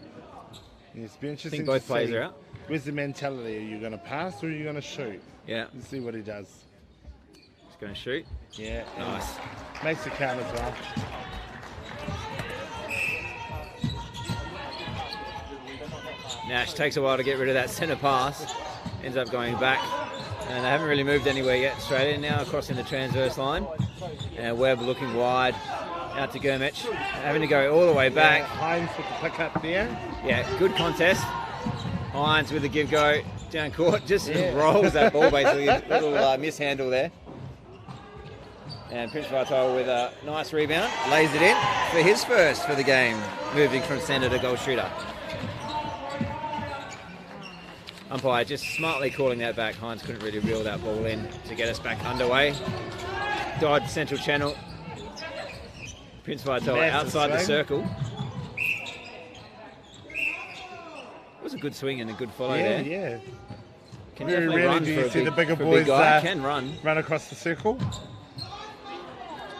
Yeah, it's been interesting. I think both players are out. Where's the mentality? Are you going to pass or are you going to shoot? Yeah. Let's see what he does. He's going to shoot. Yeah. Nice. Makes the count as well. Nash takes a while to get rid of that centre pass. Ends up going back. And they haven't really moved anywhere yet, Australia. Now crossing the transverse line. And Webb looking wide. Out to Gurmich. Having to go all the way back. Yeah, Hines with the pick up there. Yeah, good contest. Hines with the give-go. Down court. Just rolls that ball basically. Little mishandle there. And Prince Vaitoa with a nice rebound. Lays it in for his first for the game. Moving from centre to goal shooter. Umpire just smartly calling that back. Hines couldn't really reel that ball in to get us back underway. Dodd central channel. Prince Vaitoa outside the circle. It was a good swing and a good follow there. Yeah. Can definitely run do for you a see big, the bigger for a boys big guy. Can run across the circle.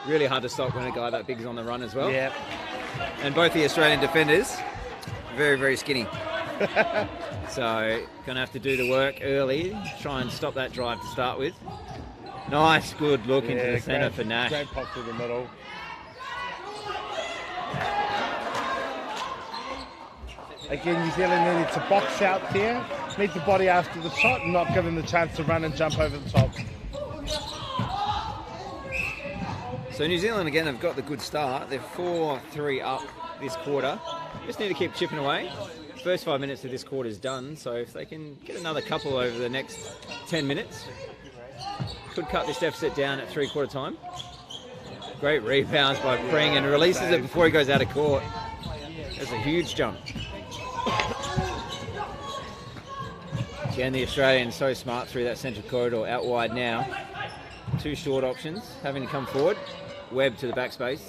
Really hard to stop when a guy that big is on the run as well. Yeah. And both the Australian defenders, very, very skinny. So, going to have to do the work early, try and stop that drive to start with. Nice, good look into the centre for Nash. Great pop through the middle. Again, New Zealand needed to box out there, meet the body after the shot, and not give them the chance to run and jump over the top. So New Zealand again have got the good start. They're 4-3 up this quarter. just need to keep chipping away. First 5 minutes of this quarter is done, so if they can get another couple over the next 10 minutes, could cut this deficit down at 3/4 time. Great rebounds by Pring, and releases it before he goes out of court. That's a huge jump. Again, the Australians so smart through that central corridor, out wide now. 2 short options, having to come forward. Webb to the backspace.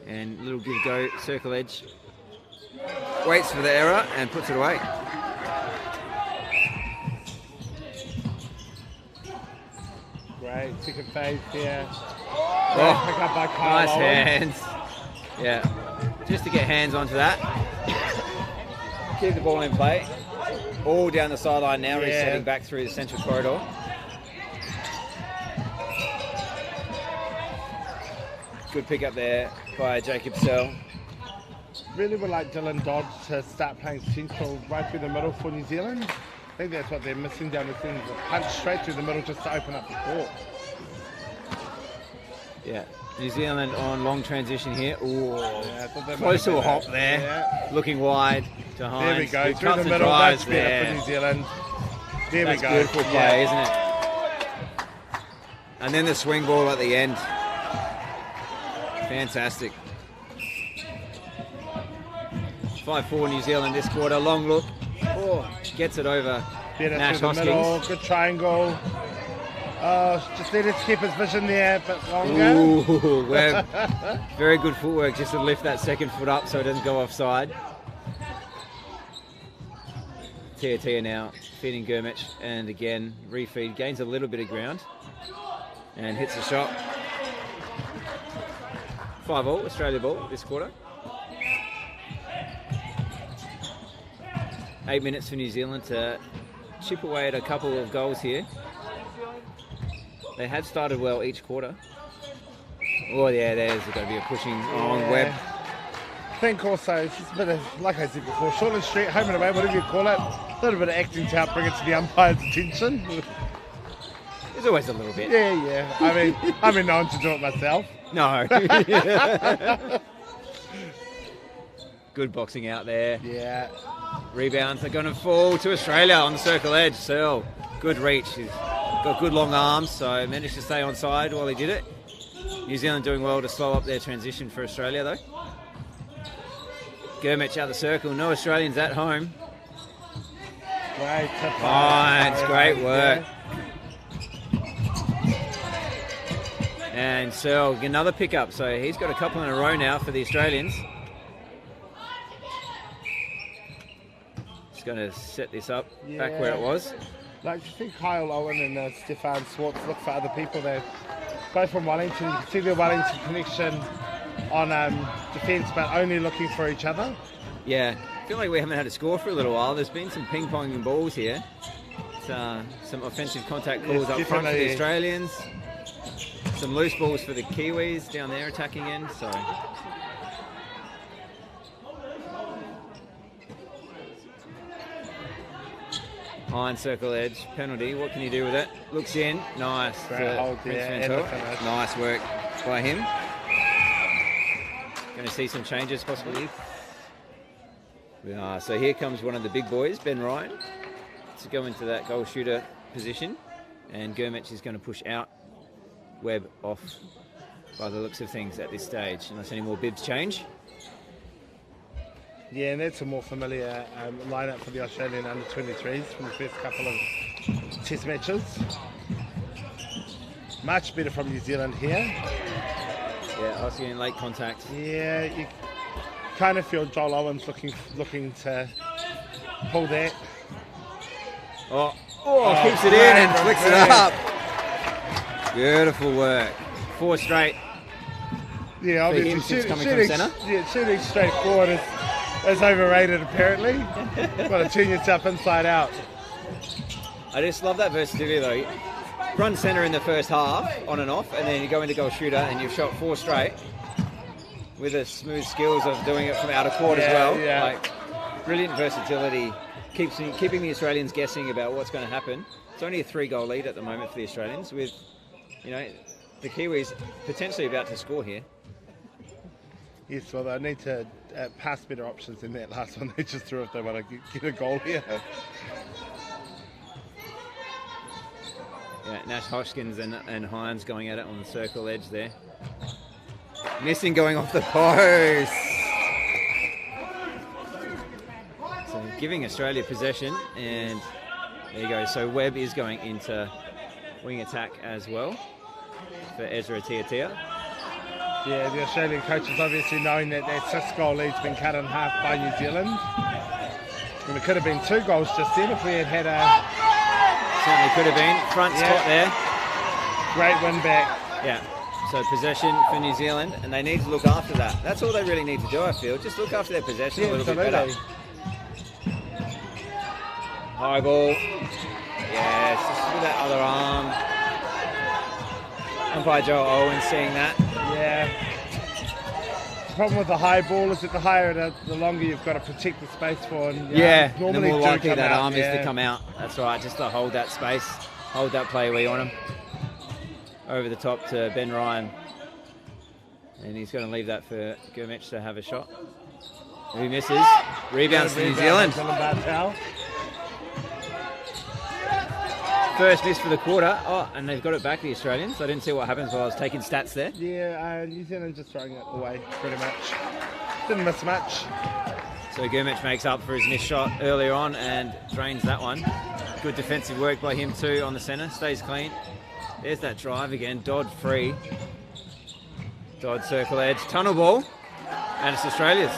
And little give go, circle edge. Waits for the error and puts it away. Great, second phase here. Oh, Pick up by Kyle nice Owens. hands. Yeah, just to get hands onto that. Keep the ball in play. All down the sideline now, resetting back through the central corridor. Good pick up there by Jacob Sell. Really would like Dylan Dodd to start playing central right through the middle for New Zealand. I think that's what they're missing down the thing, a punch straight through the middle just to open up the court. Yeah, New Zealand on long transition here. Ooh, Yeah, I thought that close might to a have hop been there. Yeah. Looking wide to Hines. There we go, who through cuts the and middle, drives that's better there. for New Zealand. There That's we go. beautiful play, isn't it? And then the swing ball at the end. Fantastic. 5-4 New Zealand this quarter. Long look. Oh, gets it over. Better Nash through the Hoskins. middle, good triangle. Just needed to keep his vision there a bit longer. Ooh, Webb. Very good footwork just to lift that second foot up so it doesn't go offside. Tia now feeding Gurmich, and again refeed, gains a little bit of ground and hits the shot. 5-all Australia ball this quarter. 8 minutes for New Zealand to chip away at a couple of goals here. They have started well each quarter. Oh yeah, there's going to be a pushing on Webb. I think also it's just a bit of, like I said before, Shortland Street, home and away, whatever you call it, a little bit of acting to help bring it to the umpire's attention. There's always a little bit. Yeah. I mean, known to do it myself. No. Good boxing out there. Yeah. Rebounds are going to fall to Australia on the circle edge. Searle, good reach. He's got good long arms, so managed to stay on side while he did it. New Zealand doing well to slow up their transition for Australia, though. Gurmich out the circle. No Australians at home. Great. Hines, great work. And Searle, another pickup. So he's got a couple in a row now for the Australians. Just going to set this up back where it was. Like, you think Kyle Owen and Stefan Swartz look for other people. They're both from Wellington. You can see the Wellington connection on defence, but only looking for each other. Yeah, I feel like we haven't had a score for a little while. There's been some ping-ponging balls here. Some offensive contact calls up front for the Australians. Some loose balls for the Kiwis down there attacking end. So Hines circle edge, penalty. What can you do with it? Looks in. Nice. Great hold there. Nice work by him. Going to see some changes possibly. So here comes one of the big boys, Ben Ryan, to go into that goal shooter position. And Gurmich is going to push out. Webb off by the looks of things at this stage, unless any more bibs change. Yeah, and that's a more familiar lineup for the Australian under-23s from the first couple of test matches. Much better from New Zealand here. Yeah, I was getting late contact. Yeah, you kind of feel Joel Owens looking to pull that. Keeps it in and flicks it up. Beautiful work. 4 straight. Yeah, obviously shooting straight forward is overrated apparently. Got to turn yourself inside out. I just love that versatility though. Run centre in the first half, on and off, and then you go into goal shooter and you've shot 4 straight with the smooth skills of doing it from out of court as well. Yeah. Like, brilliant versatility, keeping the Australians guessing about what's going to happen. It's only a 3-goal lead at the moment for the Australians, with the Kiwis potentially about to score here. Yes, well, they need to pass better options than that last one they just threw if they want to get a goal here. Yeah, Nash Hoskins and Hines going at it on the circle edge there. Missing, going off the post. So giving Australia possession, and there you go. So Webb is going into wing attack as well for Ezra Tiatia. Yeah, the Australian coaches obviously knowing that their 6-goal lead's been cut in half by New Zealand. And it could have been 2 goals just then if we had had a... Certainly could have been. Front spot there. Great win back. Yeah. So possession for New Zealand, and they need to look after that. That's all they really need to do, I feel. Just look after their possession a little bit better. High ball. Yes, just with that other arm. Umpire Joe Owen seeing that. Yeah. The problem with the high ball is that the higher the longer you've got to protect the space for. And, normally the more likely that arm is to come out. That's right, just to hold that space, hold that play where you want him. Over the top to Ben Ryan. And he's going to leave that for Gurmich to have a shot. Who misses. Rebounds to New Zealand. First miss for the quarter. Oh, and they've got it back, the Australians. I didn't see what happens while I was taking stats there. Yeah, New Zealand just throwing it away pretty much. Didn't miss much. So Gurmich makes up for his missed shot earlier on and drains that one. Good defensive work by him too on the centre. Stays clean. There's that drive again. Dodd free. Dodd circle edge. Tunnel ball. And it's Australia's.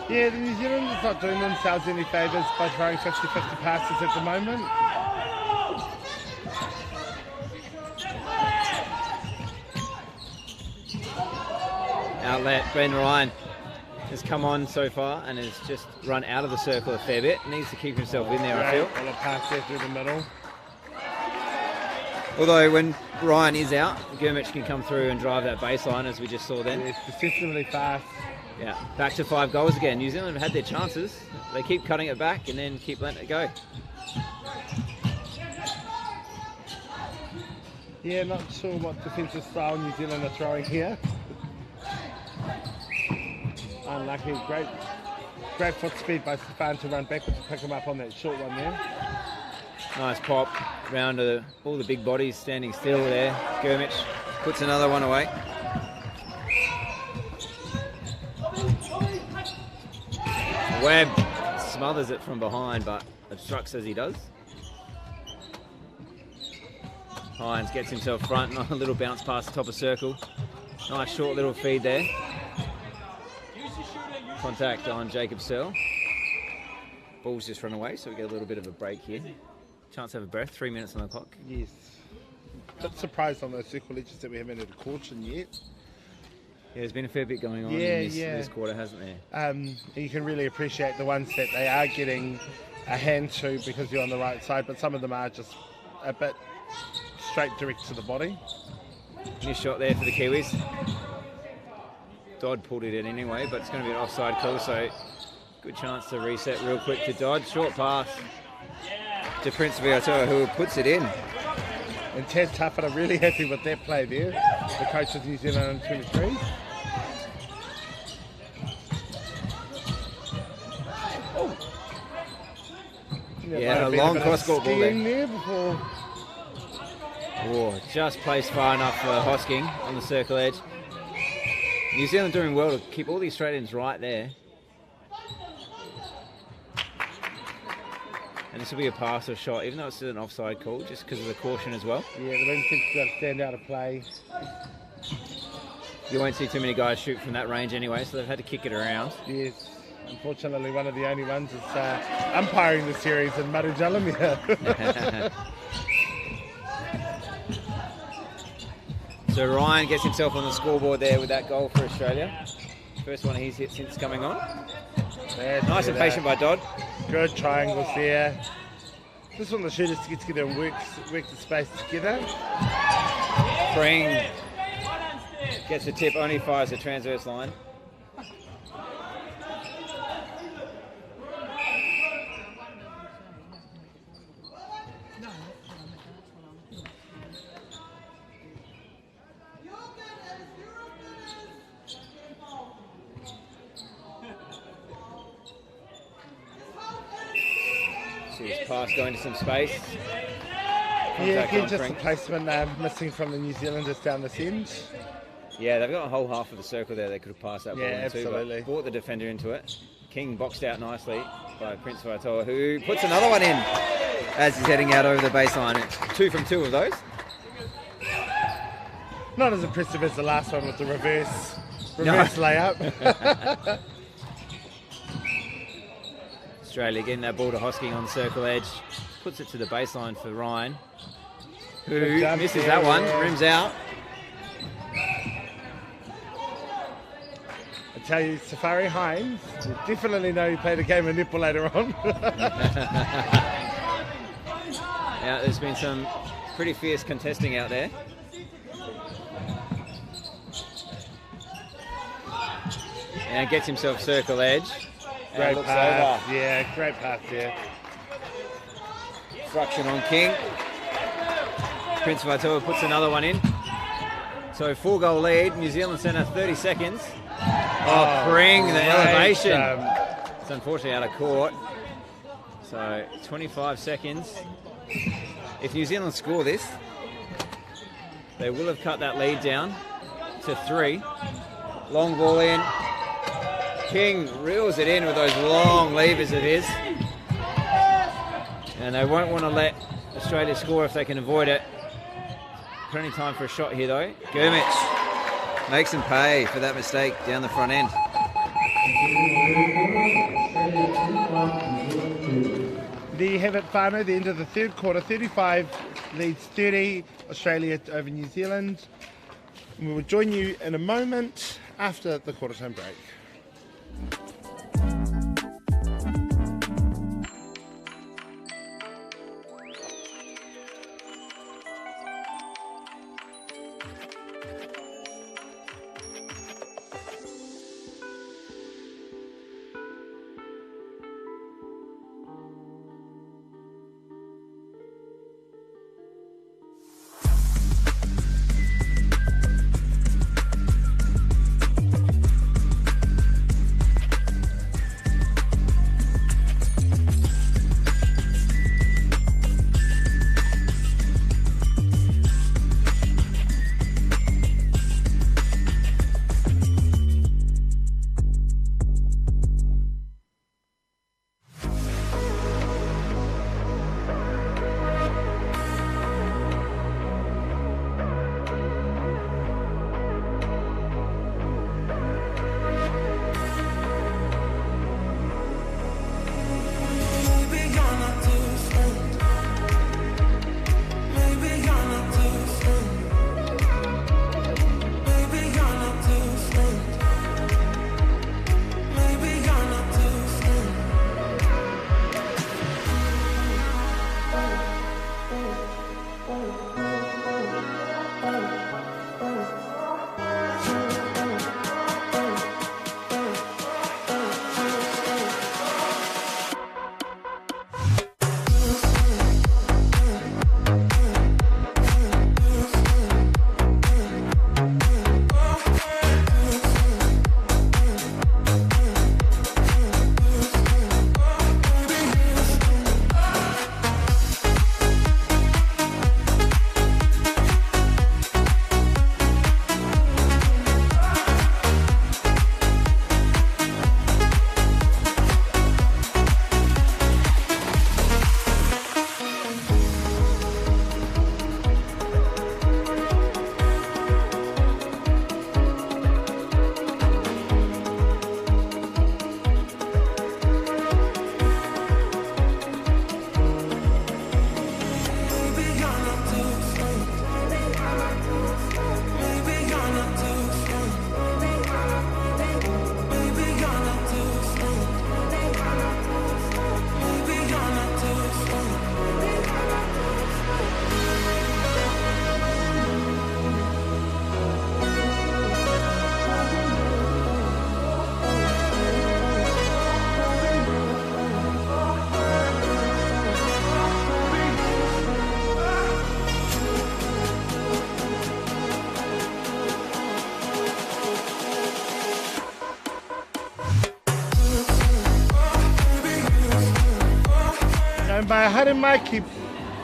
Yeah, the New Zealand is not doing themselves any favours by throwing 50-50 passes at the moment. Outlet. Ben Ryan has come on so far and has just run out of the circle a fair bit. Needs to keep himself in there, I feel. Well, a pass there through the middle. Although when Ryan is out, Gurmich can come through and drive that baseline as we just saw then. Yeah, it's deceptively fast. Yeah, back to 5 goals again. New Zealand have had their chances. They keep cutting it back and then keep letting it go. Yeah, not sure what defensive style New Zealand are throwing here. Unlucky. Great foot speed by Stefan to run backwards to pick him up on that short one there. Nice pop round to all the big bodies standing still there. Gurmich puts another one away. Webb smothers it from behind, but obstructs as he does. Hines gets himself front, a little bounce past the top of circle. Nice short little feed there. Contact on Jacob Searle. Ball's just run away, so we get a little bit of a break here. Chance to have a breath, 3 minutes on the clock. Yes. Bit surprised on those circle edges that we haven't had a caution yet. Yeah, there's been a fair bit going on in this quarter, hasn't there? You can really appreciate the ones that they are getting a hand to because you're on the right side, but some of them are just a bit straight direct to the body. Missed shot there for the Kiwis. Dodd pulled it in anyway, but it's going to be an offside call, so good chance to reset real quick to Dodd. Short pass to Prince Viatoa, who puts it in. And Taz Tuffet are really happy with that play there, the coach of New Zealand U23s. Yeah, a long cross-court ball there. Before. Oh, just placed far enough for Hosking on the circle edge. New Zealand doing well to keep all the Australians right there. And this will be a pass or shot, even though it's an offside call, just because of the caution as well. Yeah, the ring seems to stand out of play. You won't see too many guys shoot from that range anyway, so they've had to kick it around. Yes, unfortunately one of the only ones that's umpiring the series in Maru Jalamia. So Ryan gets himself on the scoreboard there with that goal for Australia. First one he's hit since coming on. Nice and patient by Dodd. Good triangles there. Just want the shooters to get together and work the space together. Pring gets the tip, only fires the transverse line. His pass going to some space. Yeah, Contact again, on just the Frink. placement missing from the New Zealanders down this end. Yeah, they've got a whole half of the circle there. They could have passed that ball Yeah, into, absolutely. but brought the defender into it. King boxed out nicely by Prince Vaitoa, who puts another one in as he's heading out over the baseline. 2 from 2 of those. Not as impressive as the last one with the reverse layup. Australia getting that ball to Hosking on the circle edge. Puts it to the baseline for Ryan, who misses that one, rims out. I tell you, Safari Hines, you definitely know he played a game of netball later on. Yeah, there's been some pretty fierce contesting out there. And gets himself circle edge. Great looks pass, over. yeah, great pass there. Fraction on King. Prince Vaitoa puts another one in. So 4-goal lead. New Zealand centre 30 seconds. Pring, the elevation. It's unfortunately out of court. So 25 seconds. If New Zealand score this, they will have cut that lead down to 3. Long ball in. King reels it in with those long levers of his. And they won't want to let Australia score if they can avoid it. Plenty of time for a shot here though. Gurmich makes them pay for that mistake down the front end. There you have it, Whānau, the end of the third quarter. 35 leads 30, Australia over New Zealand. And we will join you in a moment after the quarter time break. Ngā haere mai ki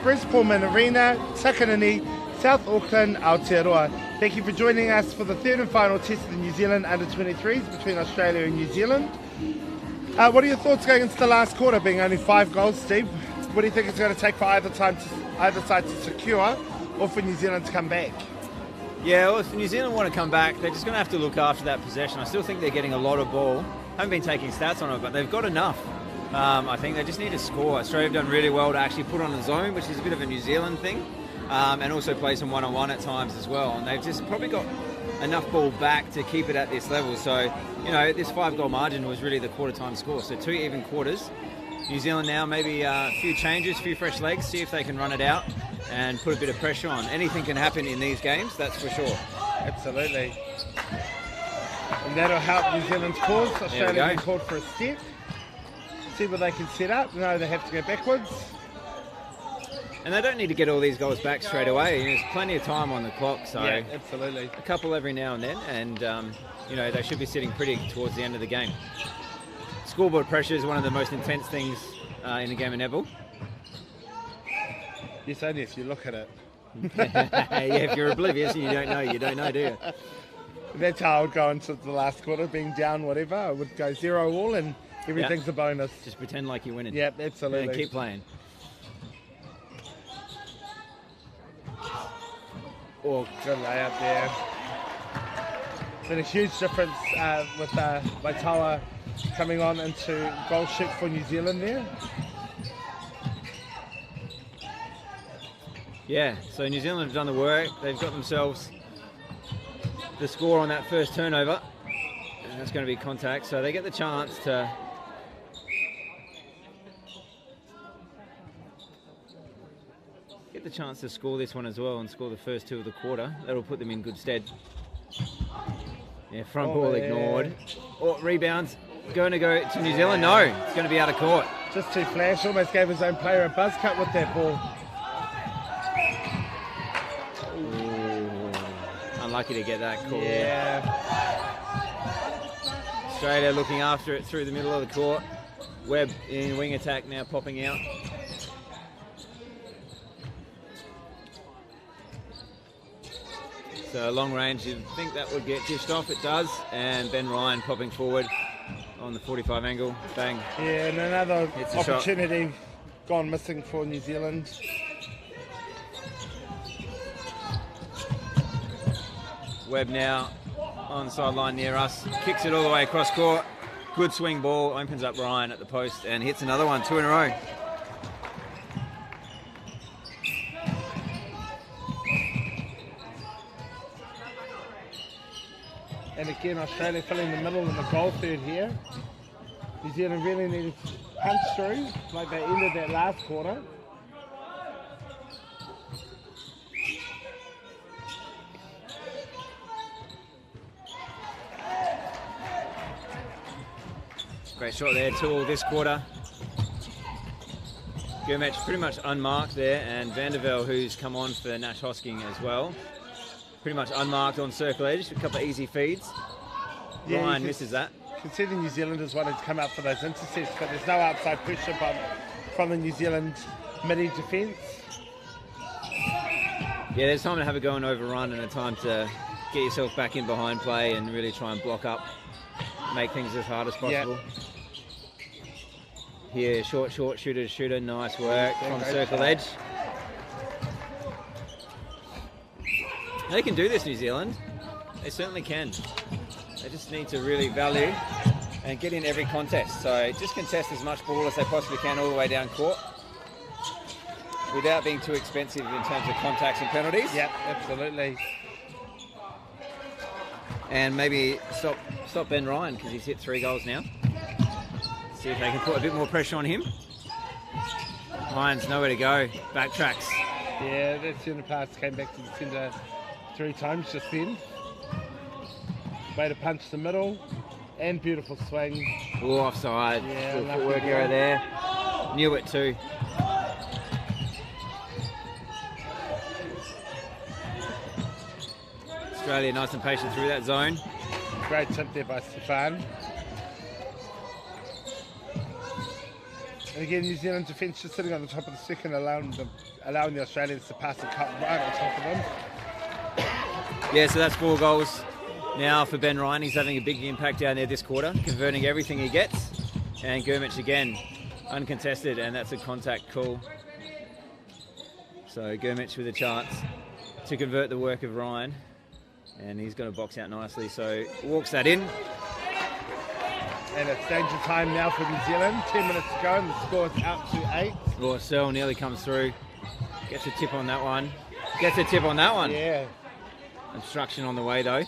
Pulman Arena, Takanini, South Auckland, Aotearoa. Thank you for joining us for the third and final test of the New Zealand under-23s between Australia and New Zealand. What are your thoughts going into the last quarter, being only 5 goals, Steve? What do you think it's going to take for either side to secure, or for New Zealand to come back? Yeah, well, if New Zealand want to come back, they're just going to have to look after that possession. I still think they're getting a lot of ball. Haven't been taking stats on it, but they've got enough. I think they just need to score. Australia have done really well to actually put on a zone, which is a bit of a New Zealand thing, and also play some one-on-one at times as well. And they've just probably got enough ball back to keep it at this level. So, you know, this 5-goal margin was really the quarter-time score. So 2 even quarters. New Zealand now, maybe a few changes, a few fresh legs, see if they can run it out and put a bit of pressure on. Anything can happen in these games, that's for sure. Absolutely. And that'll help New Zealand's cause. Australia been called for a step. See what they can set up. No, they have to go backwards. And they don't need to get all these goals back straight away. There's plenty of time on the clock, so yeah, absolutely. A couple every now and then, and you know, they should be sitting pretty towards the end of the game. Scoreboard pressure is one of the most intense things in the game of netball. Yes, only if you look at it. Yeah, if you're oblivious and you don't know, do you? That's how I would go into the last quarter, being down whatever. I would go 0-all and everything's a bonus. Just pretend like you're winning. Yep, absolutely. And keep playing. Oh, good layup there. It's been a huge difference with Waitawa coming on into goal shoot for New Zealand there. Yeah, so New Zealand have done the work. They've got themselves the score on that first turnover. And that's going to be contact, so they get the chance to score this one as well and score the first 2 of the quarter. That'll put them in good stead. Yeah, front ball ignored. Oh, rebounds. Going to go to New Zealand? No, it's going to be out of court. Just too flash, almost gave his own player a buzz cut with that ball. Ooh, unlucky to get that call. Yeah. Australia looking after it through the middle of the court. Webb in wing attack now, popping out. So long range, you'd think that would get dished off, it does. And Ben Ryan popping forward on the 45 angle, bang. Yeah, and another opportunity gone missing for New Zealand. Webb now on the sideline near us, kicks it all the way across court. Good swing ball, opens up Ryan at the post and hits another one, 2 in a row. And again, Australia filling the middle in the goal third here. New Zealand really needed to punch through like they ended that last quarter. Great shot there, 2-all this quarter. Gurmech pretty much unmarked there, and Vandervelde, who's come on for Nash Hosking as well. Pretty much unmarked on circle edge, a couple of easy feeds. Yeah, Ryan misses that. You can see the New Zealanders wanted to come out for those intercepts, but there's no outside pressure from the New Zealand midi defence. Yeah, there's time to have a go and overrun and a time to get yourself back in behind play and really try and block up, make things as hard as possible. Yep. Here, short, shooter, nice work from circle edge. They can do this, New Zealand. They certainly can. They just need to really value and get in every contest. So just contest as much ball as they possibly can all the way down court without being too expensive in terms of contacts and penalties. Yep, absolutely. And maybe stop Ben Ryan because he's hit 3 goals now. See if they can put a bit more pressure on him. Ryan's nowhere to go. Backtracks. Yeah, that centre pass came back to the centre 3 times just then. Way to punch the middle and beautiful swing. Oh, offside. Yeah, good footwork error there. Knew it too. Australia nice and patient through that zone. Great tip there by Stefan. And again, New Zealand defence just sitting on the top of the second, allowing the Australians to pass the cup right on top of them. Yeah, so that's 4 goals now for Ben Ryan. He's having a big impact down there this quarter, converting everything he gets. And Gurmich again, uncontested, and that's a contact call. So Gurmich with a chance to convert the work of Ryan. And he's going to box out nicely, so walks that in. And it's danger time now for New Zealand. 10 minutes to go and the score's out to 8. Oh, Searle nearly comes through. Gets a tip on that one. Gets a tip on that one. Yeah. Obstruction on the way though.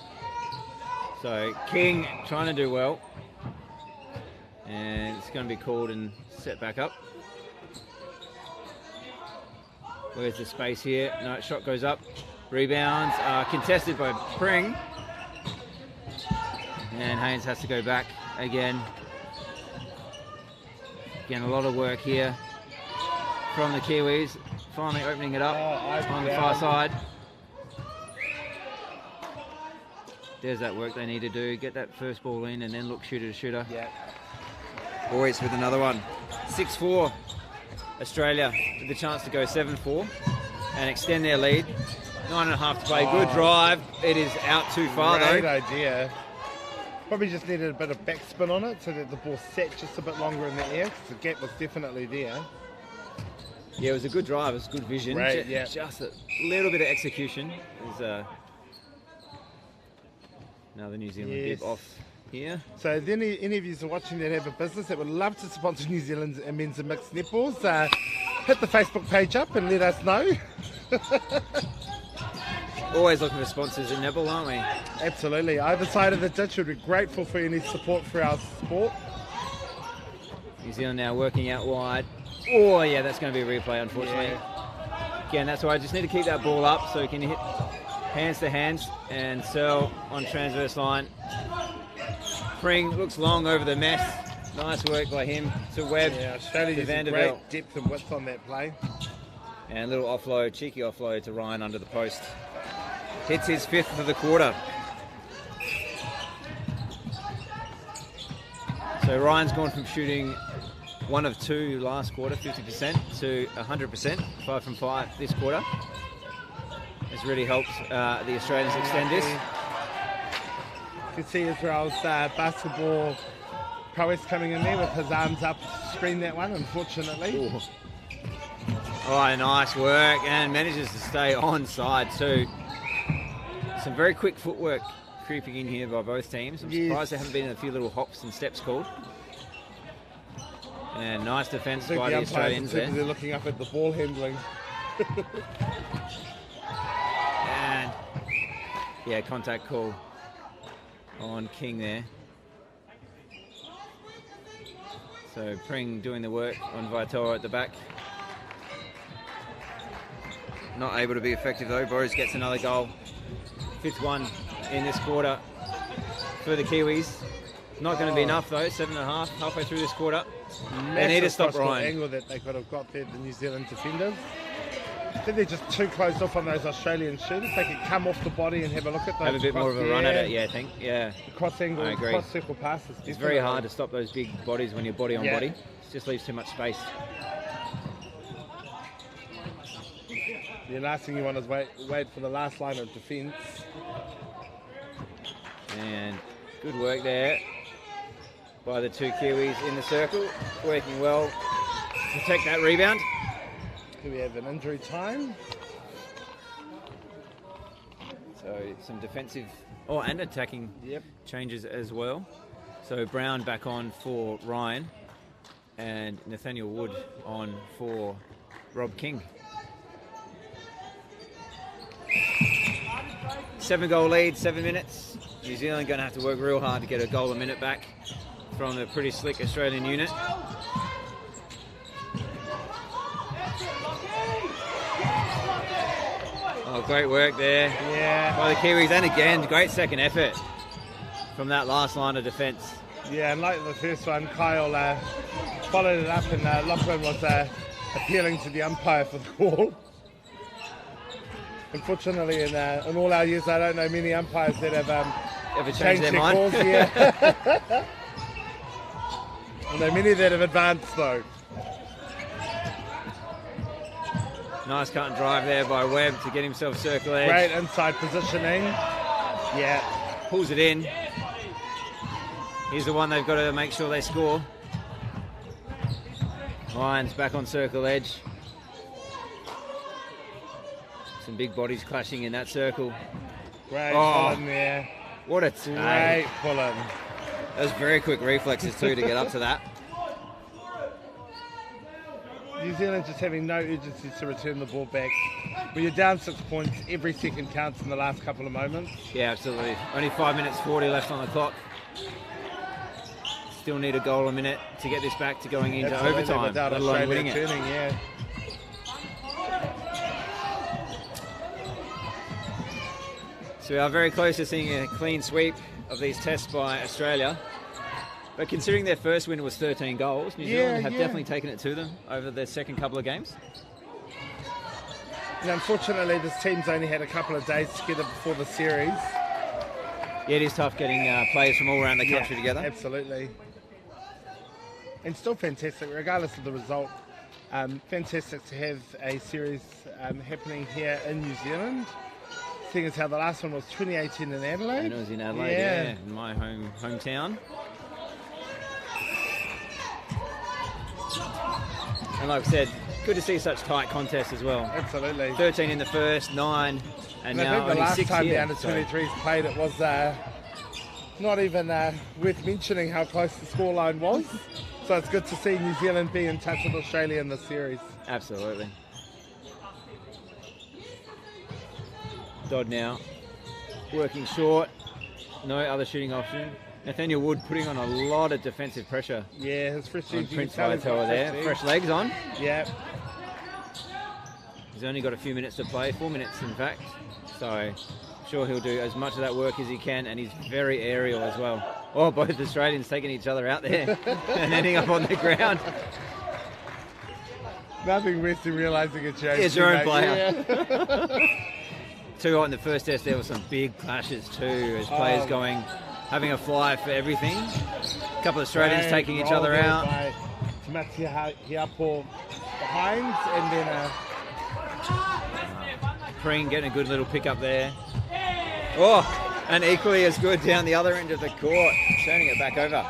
So King trying to do well. And it's going to be called and set back up. Where's the space here? No, shot goes up. Rebounds are contested by Pring. And Haynes has to go back again. Again, a lot of work here from the Kiwis. Finally opening it up on the far side. There's that work they need to do. Get that first ball in and then look shooter to shooter. Yeah. Boys with another one. 6-4. Australia with the chance to go 7-4 and extend their lead. 9.5 to play. Good drive. It is out too far though. Great idea. Probably just needed a bit of backspin on it so that the ball sat just a bit longer in the air, because the gap was definitely there. Yeah, it was a good drive. It was good vision. Right, yeah. Just a little bit of execution. There's another New Zealand bib off here. So if any of you are watching that have a business that would love to sponsor New Zealand men's and mixed netballs, hit the Facebook page up and let us know. Always looking for sponsors in netball, aren't we? Absolutely. Either side of the ditch, would be grateful for any support for our sport. New Zealand now working out wide. Oh yeah, that's going to be a replay, unfortunately. Yeah. Again, that's why I just need to keep that ball up so we can hit hands to hands and Searle on transverse line. Pring looks long over the mess. Nice work by him to Webb. Yeah, Australia using great depth and width on that play. And a little offload, cheeky offload to Ryan under the post. Hits his 5th of the quarter. So Ryan's gone from shooting 1 of 2 last quarter, 50%, to 100%, 5 from 5 this quarter. It's really helped the Australians extend this. You can see Israel's basketball prowess coming in there with his arms up to screen that one, unfortunately. Ooh. Oh, nice work, and manages to stay onside too. Some very quick footwork creeping in here by both teams. I'm surprised there haven't been a few little hops and steps called. And nice defence by the Australians there. They're looking up at the ball handling. And yeah, contact call on King there. So Pring doing the work on Vaitoa at the back. Not able to be effective though. Boris gets another goal. 5th one in this quarter for the Kiwis. Not going to be enough though. 7.5 halfway through this quarter. They need to stop Ryan. Angle that they could have got there, the New Zealand defenders. I think they're just too closed off on those Australian shooters. They could come off the body and have a look at those. Have a bit more of a run at it, yeah, I think. Yeah. The cross angle, cross circle passes. It's very hard to stop those big bodies when you're body on body. It just leaves too much space. The last thing you want is wait for the last line of defence. And good work there by the 2 Kiwis in the circle, working well to protect that rebound. Do we have an injury time? So some defensive and attacking changes as well. So Brown back on for Ryan and Nathaniel Wood on for Rob King. 7-goal lead, 7 minutes. New Zealand going to have to work real hard to get a goal a minute back from the pretty slick Australian unit. Oh, great work there by the Kiwis. And again, great second effort from that last line of defence. Yeah, and like the first one, Kyle followed it up and Lachlan was appealing to the umpire for the call. Unfortunately, in all our years, I don't know many umpires that have ever changed their mind. Calls, I know many that have advanced though. Nice cut and drive there by Webb to get himself circle edge. Great inside positioning. Yeah. Pulls it in. Here's the one they've got to make sure they score. Lions back on circle edge. Some big bodies clashing in that circle. Great pulling there. What a great pulling. Those very quick reflexes too to get up to that. New Zealand just having no urgency to return the ball back. When you're down 6 points, every second counts in the last couple of moments. Yeah, absolutely. Only 5 minutes 40 left on the clock. Still need a goal a minute to get this back to going into overtime, let alone winning it. Yeah. So we are very close to seeing a clean sweep of these tests by Australia. But considering their first win was 13 goals, New Zealand have definitely taken it to them over their second couple of games. And unfortunately, this team's only had a couple of days together before the series. Yeah, it is tough getting players from all around the country together. Absolutely. And still fantastic, regardless of the result. Fantastic to have a series happening here in New Zealand. Seeing as how the last one was 2018 in Adelaide. And it was in Adelaide, in my hometown. And like I said, good to see such tight contests as well. Absolutely. 13 in the first, 9, and now I think the last 6 time here, the under-23s played, it was not even worth mentioning how close the scoreline was. So it's good to see New Zealand be in touch with Australia in this series. Absolutely. Dodd now, working short, no other shooting option. Nathaniel Wood putting on a lot of defensive pressure. Yeah, his fresh on Prince Vaitoa there. Fresh legs on. Yeah. He's only got a few minutes to play, 4 minutes in fact. So I'm sure he'll do as much of that work as he can, and he's very aerial as well. Oh, both Australians taking each other out there and ending up on the ground. Nothing worse than realising it's your own, your own player. Yeah. Too hot in the first test, there were some big clashes too, as players having a fly for everything. A couple of Australians taking each other out. Tamatia Hiapo behind, and then Preen getting a good little pick up there. Oh, and equally as good down the other end of the court, turning it back over.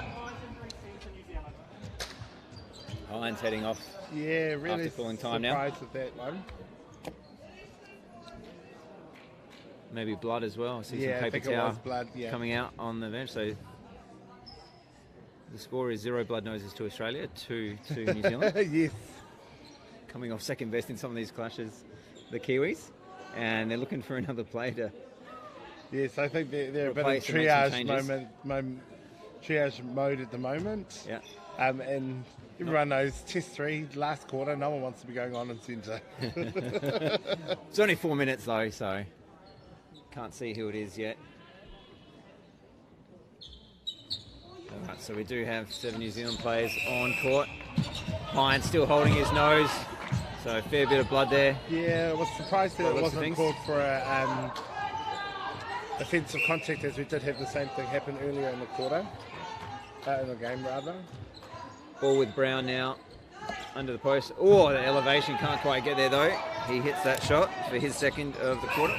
Hines heading off. Yeah, really after pulling time now. Surprised with that one. Maybe blood as well. I see some paper towel coming out on the bench. So the score is 0 blood noses to Australia, 2 to New Zealand. Yes. Coming off second best in some of these clashes, the Kiwis. And they're looking for another play to... Yes, I think they're a bit of triage mode at the moment. Yeah. And everyone knows Test 3, last quarter, no one wants to be going on in centre. It's only 4 minutes though, so can't see who it is yet. Alright, so we do have 7 New Zealand players on court. Hines still holding his nose, so a fair bit of blood there. Yeah, I was surprised that it wasn't called for a offensive contact, as we did have the same thing happen earlier in the quarter. In the game, rather. Ball with Brown now, under the post. Oh, the elevation, can't quite get there though. He hits that shot for his second of the quarter.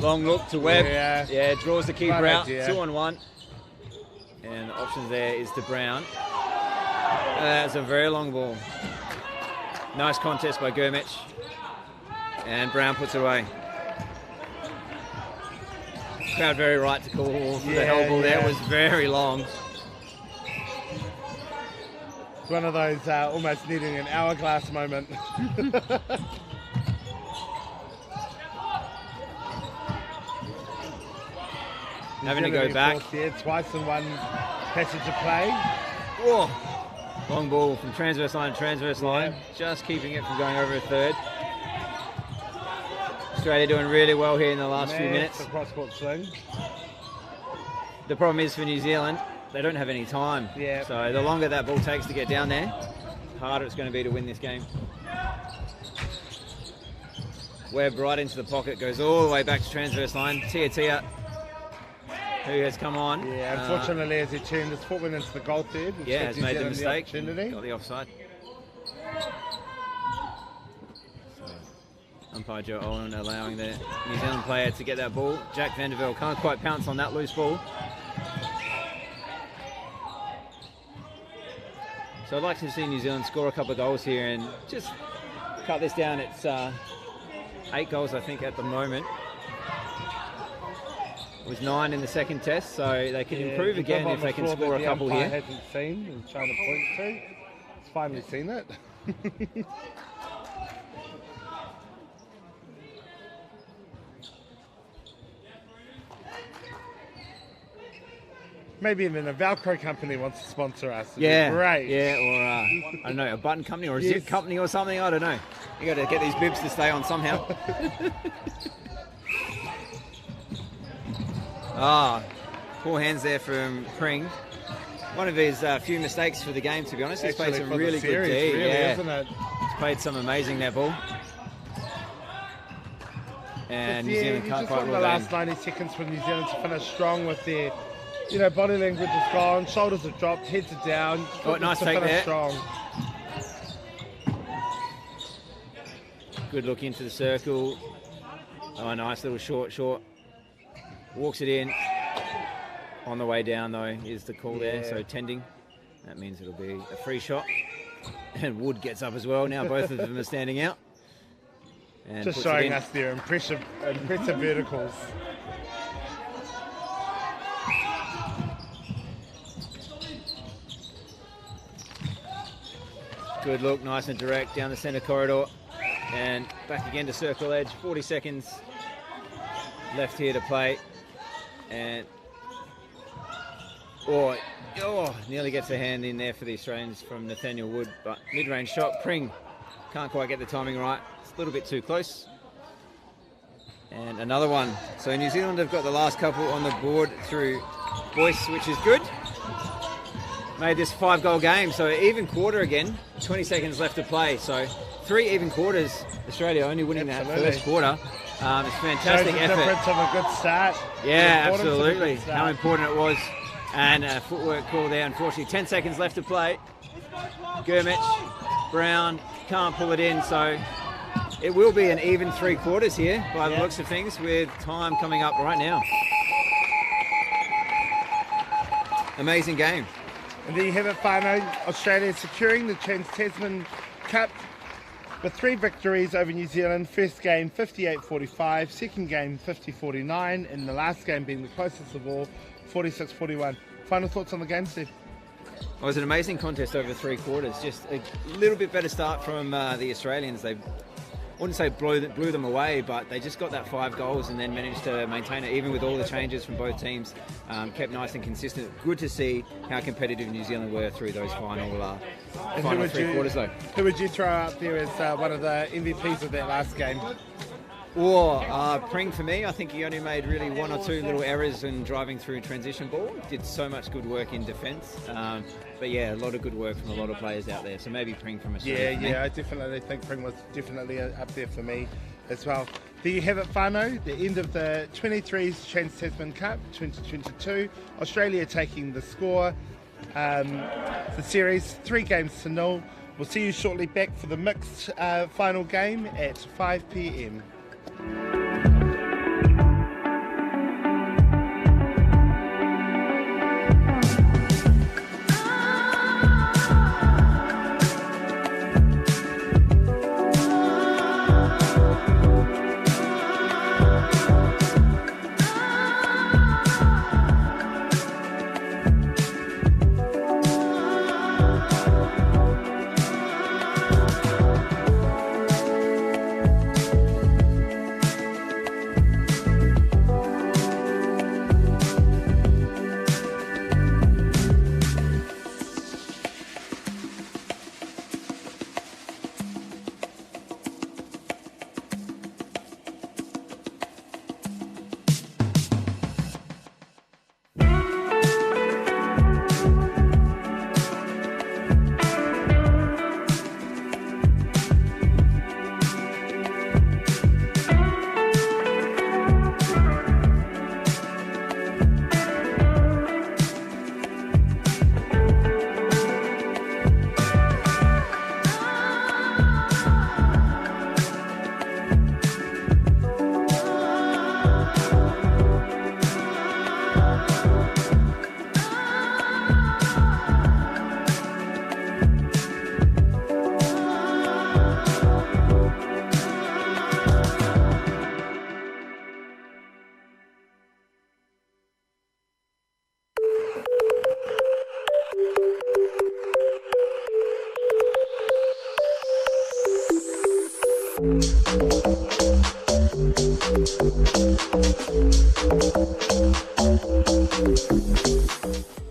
Long look to Webb. Yeah, draws the keeper out. 2-on-1. And the option there is to Brown. That's a very long ball. Nice contest by Gurmich. And Brown puts it away. Crowd very right to call for the hell ball there. It was very long. It's one of those almost needing an hourglass moment. Having to go back. Twice in one passage of play. Whoa. Long ball from transverse line to transverse line. Just keeping it from going over a third. Australia doing really well here in the last few minutes. Cross-court swing. The problem is for New Zealand, they don't have any time. Yeah. So the longer that ball takes to get down there, the harder it's going to be to win this game. Webb right into the pocket, goes all the way back to transverse line. Tia, who has come on. Yeah, unfortunately, as he turned his foot went into the goal third. Yeah, has made the mistake. Got the offside. Umpire Joe Owen allowing the New Zealand player to get that ball. Jack Vandervelde can't quite pounce on that loose ball. So I'd like to see New Zealand score a couple of goals here and just cut this down. It's 8 goals, I think, at the moment. It was 9 in the second test, so they can improve again if they can score a couple here. Hasn't seen and trying to point to. It's finally seen it. Maybe even a Velcro company wants to sponsor us. It'd be great. Yeah, or I don't know, a button company or a zip company or something. I don't know. You got to get these bibs to stay on somehow. Poor hands there from Pring. One of his few mistakes for the game, to be honest. He's played some really good D. Really, isn't it? He's played some amazing netball. And New Zealand can't quite rule the last 90 seconds for New Zealand to finish strong with their, body language is gone, shoulders have dropped, heads are down. Oh, nice take there. Strong. Good look into the circle. Oh, nice little short. Walks it in. On the way down, though, is the call there. So tending. That means it'll be a free shot. And Wood gets up as well. Now both of them are standing out. And just showing us their impressive verticals. Good look, nice and direct down the centre corridor. And back again to circle edge. 40 seconds left here to play. And nearly gets a hand in there for the Australians from Nathaniel Wood, but mid-range shot. Pring can't quite get the timing right. It's a little bit too close. And another one. So New Zealand have got the last couple on the board through Boyce, which is good. Made this 5-goal game, so even quarter again. 20 seconds left to play, so 3 even quarters. Australia only winning that first quarter. It's fantastic effort. The difference of a good start. Yeah, absolutely. How important it was. And a footwork call there, unfortunately. 10 seconds left to play. Gurmich, Brown, can't pull it in, so it will be an even 3 quarters here by the looks of things, with time coming up right now. Amazing game. And there you have it, whānau. Australia securing the Trans Tasman Cup with 3 victories over New Zealand. First game 58-45, second game 50-49, and the last game being the closest of all, 46-41. Final thoughts on the game, Steve? It was an amazing contest over 3 quarters. Just a little bit better start from the Australians. They, I wouldn't say blew them away, but they just got that 5 goals and then managed to maintain it, even with all the changes from both teams. Kept nice and consistent. Good to see how competitive New Zealand were through those final 3 quarters, though. Who would you throw up there as one of the MVPs of that last game? Pring for me. I think he only made really 1 or 2 little errors in driving through transition ball. Did so much good work in defence. But yeah, a lot of good work from a lot of players out there. So maybe Pring from Australia. Yeah, I definitely think Pring was definitely up there for me as well. There you have it, whānau. The end of the U23s Trans Tasman Cup 2022. Australia taking the score. The series 3-0. We'll see you shortly back for the mixed final game at 5 p.m.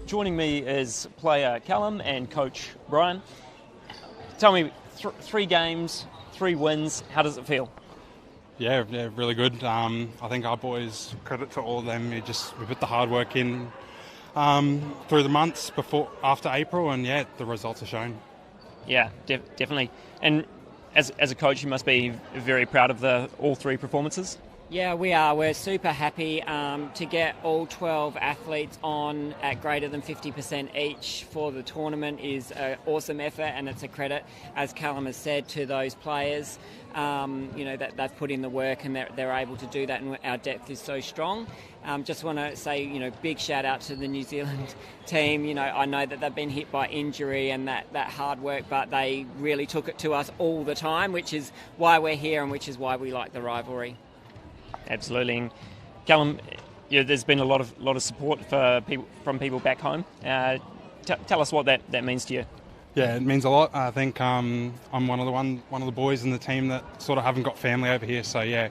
Joining me is player Callum and coach Brian. Tell me, 3 games, 3 wins, how does it feel? Yeah, really good. I think our boys, credit to all of them, we put the hard work in through the months after April, and yeah, the results are shown. Yeah, definitely. And as a coach, you must be very proud of all 3 performances. Yeah, we are. We're super happy to get all 12 athletes on at greater than 50% each for the tournament is an awesome effort, and it's a credit, as Callum has said, to those players. That they've put in the work and they're able to do that, and our depth is so strong. Just want to say, big shout out to the New Zealand team. I know that they've been hit by injury and that hard work, but they really took it to us all the time, which is why we're here and which is why we like the rivalry. Absolutely. And Callum, there's been a lot of support from people back home. Tell us what that means to you. Yeah, it means a lot. I think I'm one of the boys in the team that sort of haven't got family over here. So yeah,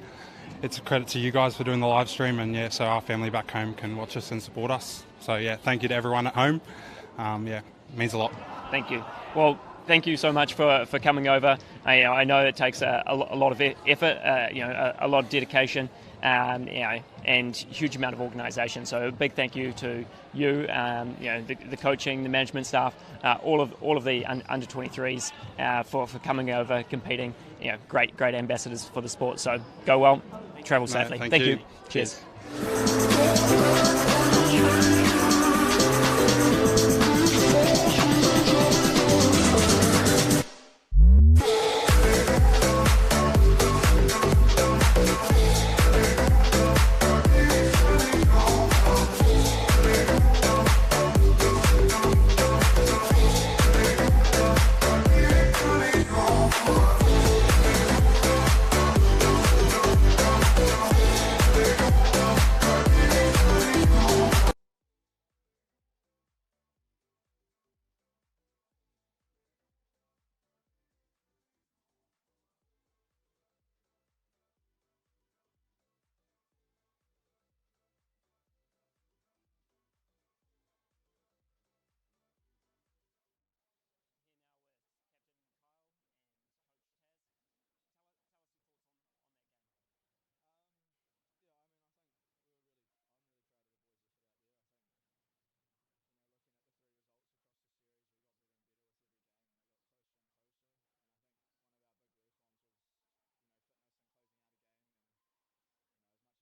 it's a credit to you guys for doing the live stream, and yeah, so our family back home can watch us and support us. So yeah, thank you to everyone at home. It means a lot. Thank you. Well, thank you so much for coming over. I know it takes a lot of effort, a lot of dedication, and huge amount of organisation. So a big thank you to you, the coaching, the management staff, all of the under 23s for coming over, competing. Great ambassadors for the sport. So go well, travel safely. Thank you. Cheers.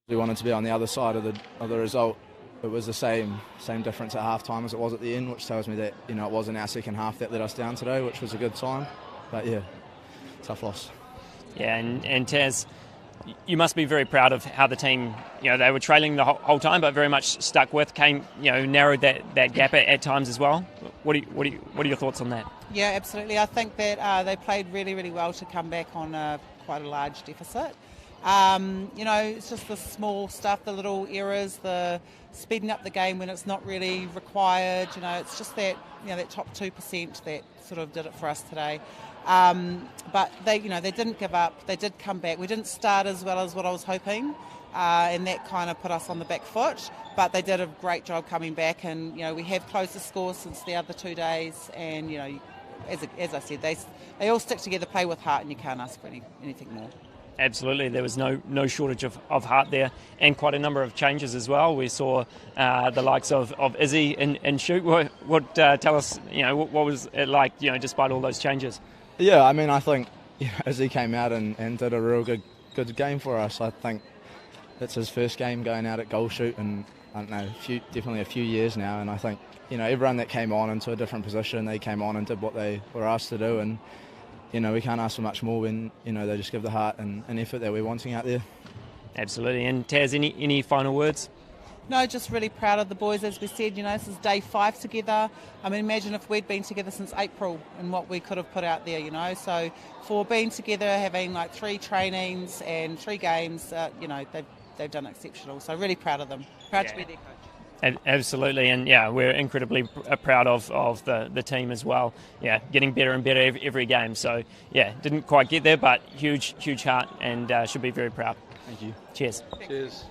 We wanted to be on the other side of the result. It was the same difference at half time as it was at the end, which tells me that it wasn't our second half that let us down today, which was a good sign. But yeah, tough loss. Yeah, and Taz, you must be very proud of how the team, they were trailing the whole time, but very much stuck with, narrowed that gap at times as well. What are your thoughts on that? Yeah, absolutely. I think that they played really, really well to come back on quite a large deficit. It's just the small stuff, the little errors, the speeding up the game when it's not really required. It's just that that top 2% that sort of did it for us today. But they didn't give up. They did come back. We didn't start as well as what I was hoping, and that kind of put us on the back foot. But they did a great job coming back, and we have closed the score since the other 2 days. And as I said, they all stick together, play with heart, and you can't ask for anything more. Absolutely, there was no shortage of heart there, and quite a number of changes as well. We saw the likes of Izzy and Shoot. What tell us, what was it like, despite all those changes? Yeah, I think Izzy came out and did a real good game for us. I think it's his first game going out at goal shoot, and I don't know, definitely a few years now. And I think everyone that came on into a different position, they came on and did what they were asked to do, and we can't ask for much more when, they just give the heart and effort that we're wanting out there. Absolutely. And Taz, any final words? No, just really proud of the boys. As we said, this is day 5 together. Imagine if we'd been together since April and what we could have put out there, So for being together, having 3 trainings and 3 games, they've done exceptional. So really proud of them. Proud to be their coach. Absolutely, and we're incredibly proud of the team as well. Getting better and better every game. So didn't quite get there, but huge heart, and should be very proud. Thank you. Cheers. Cheers.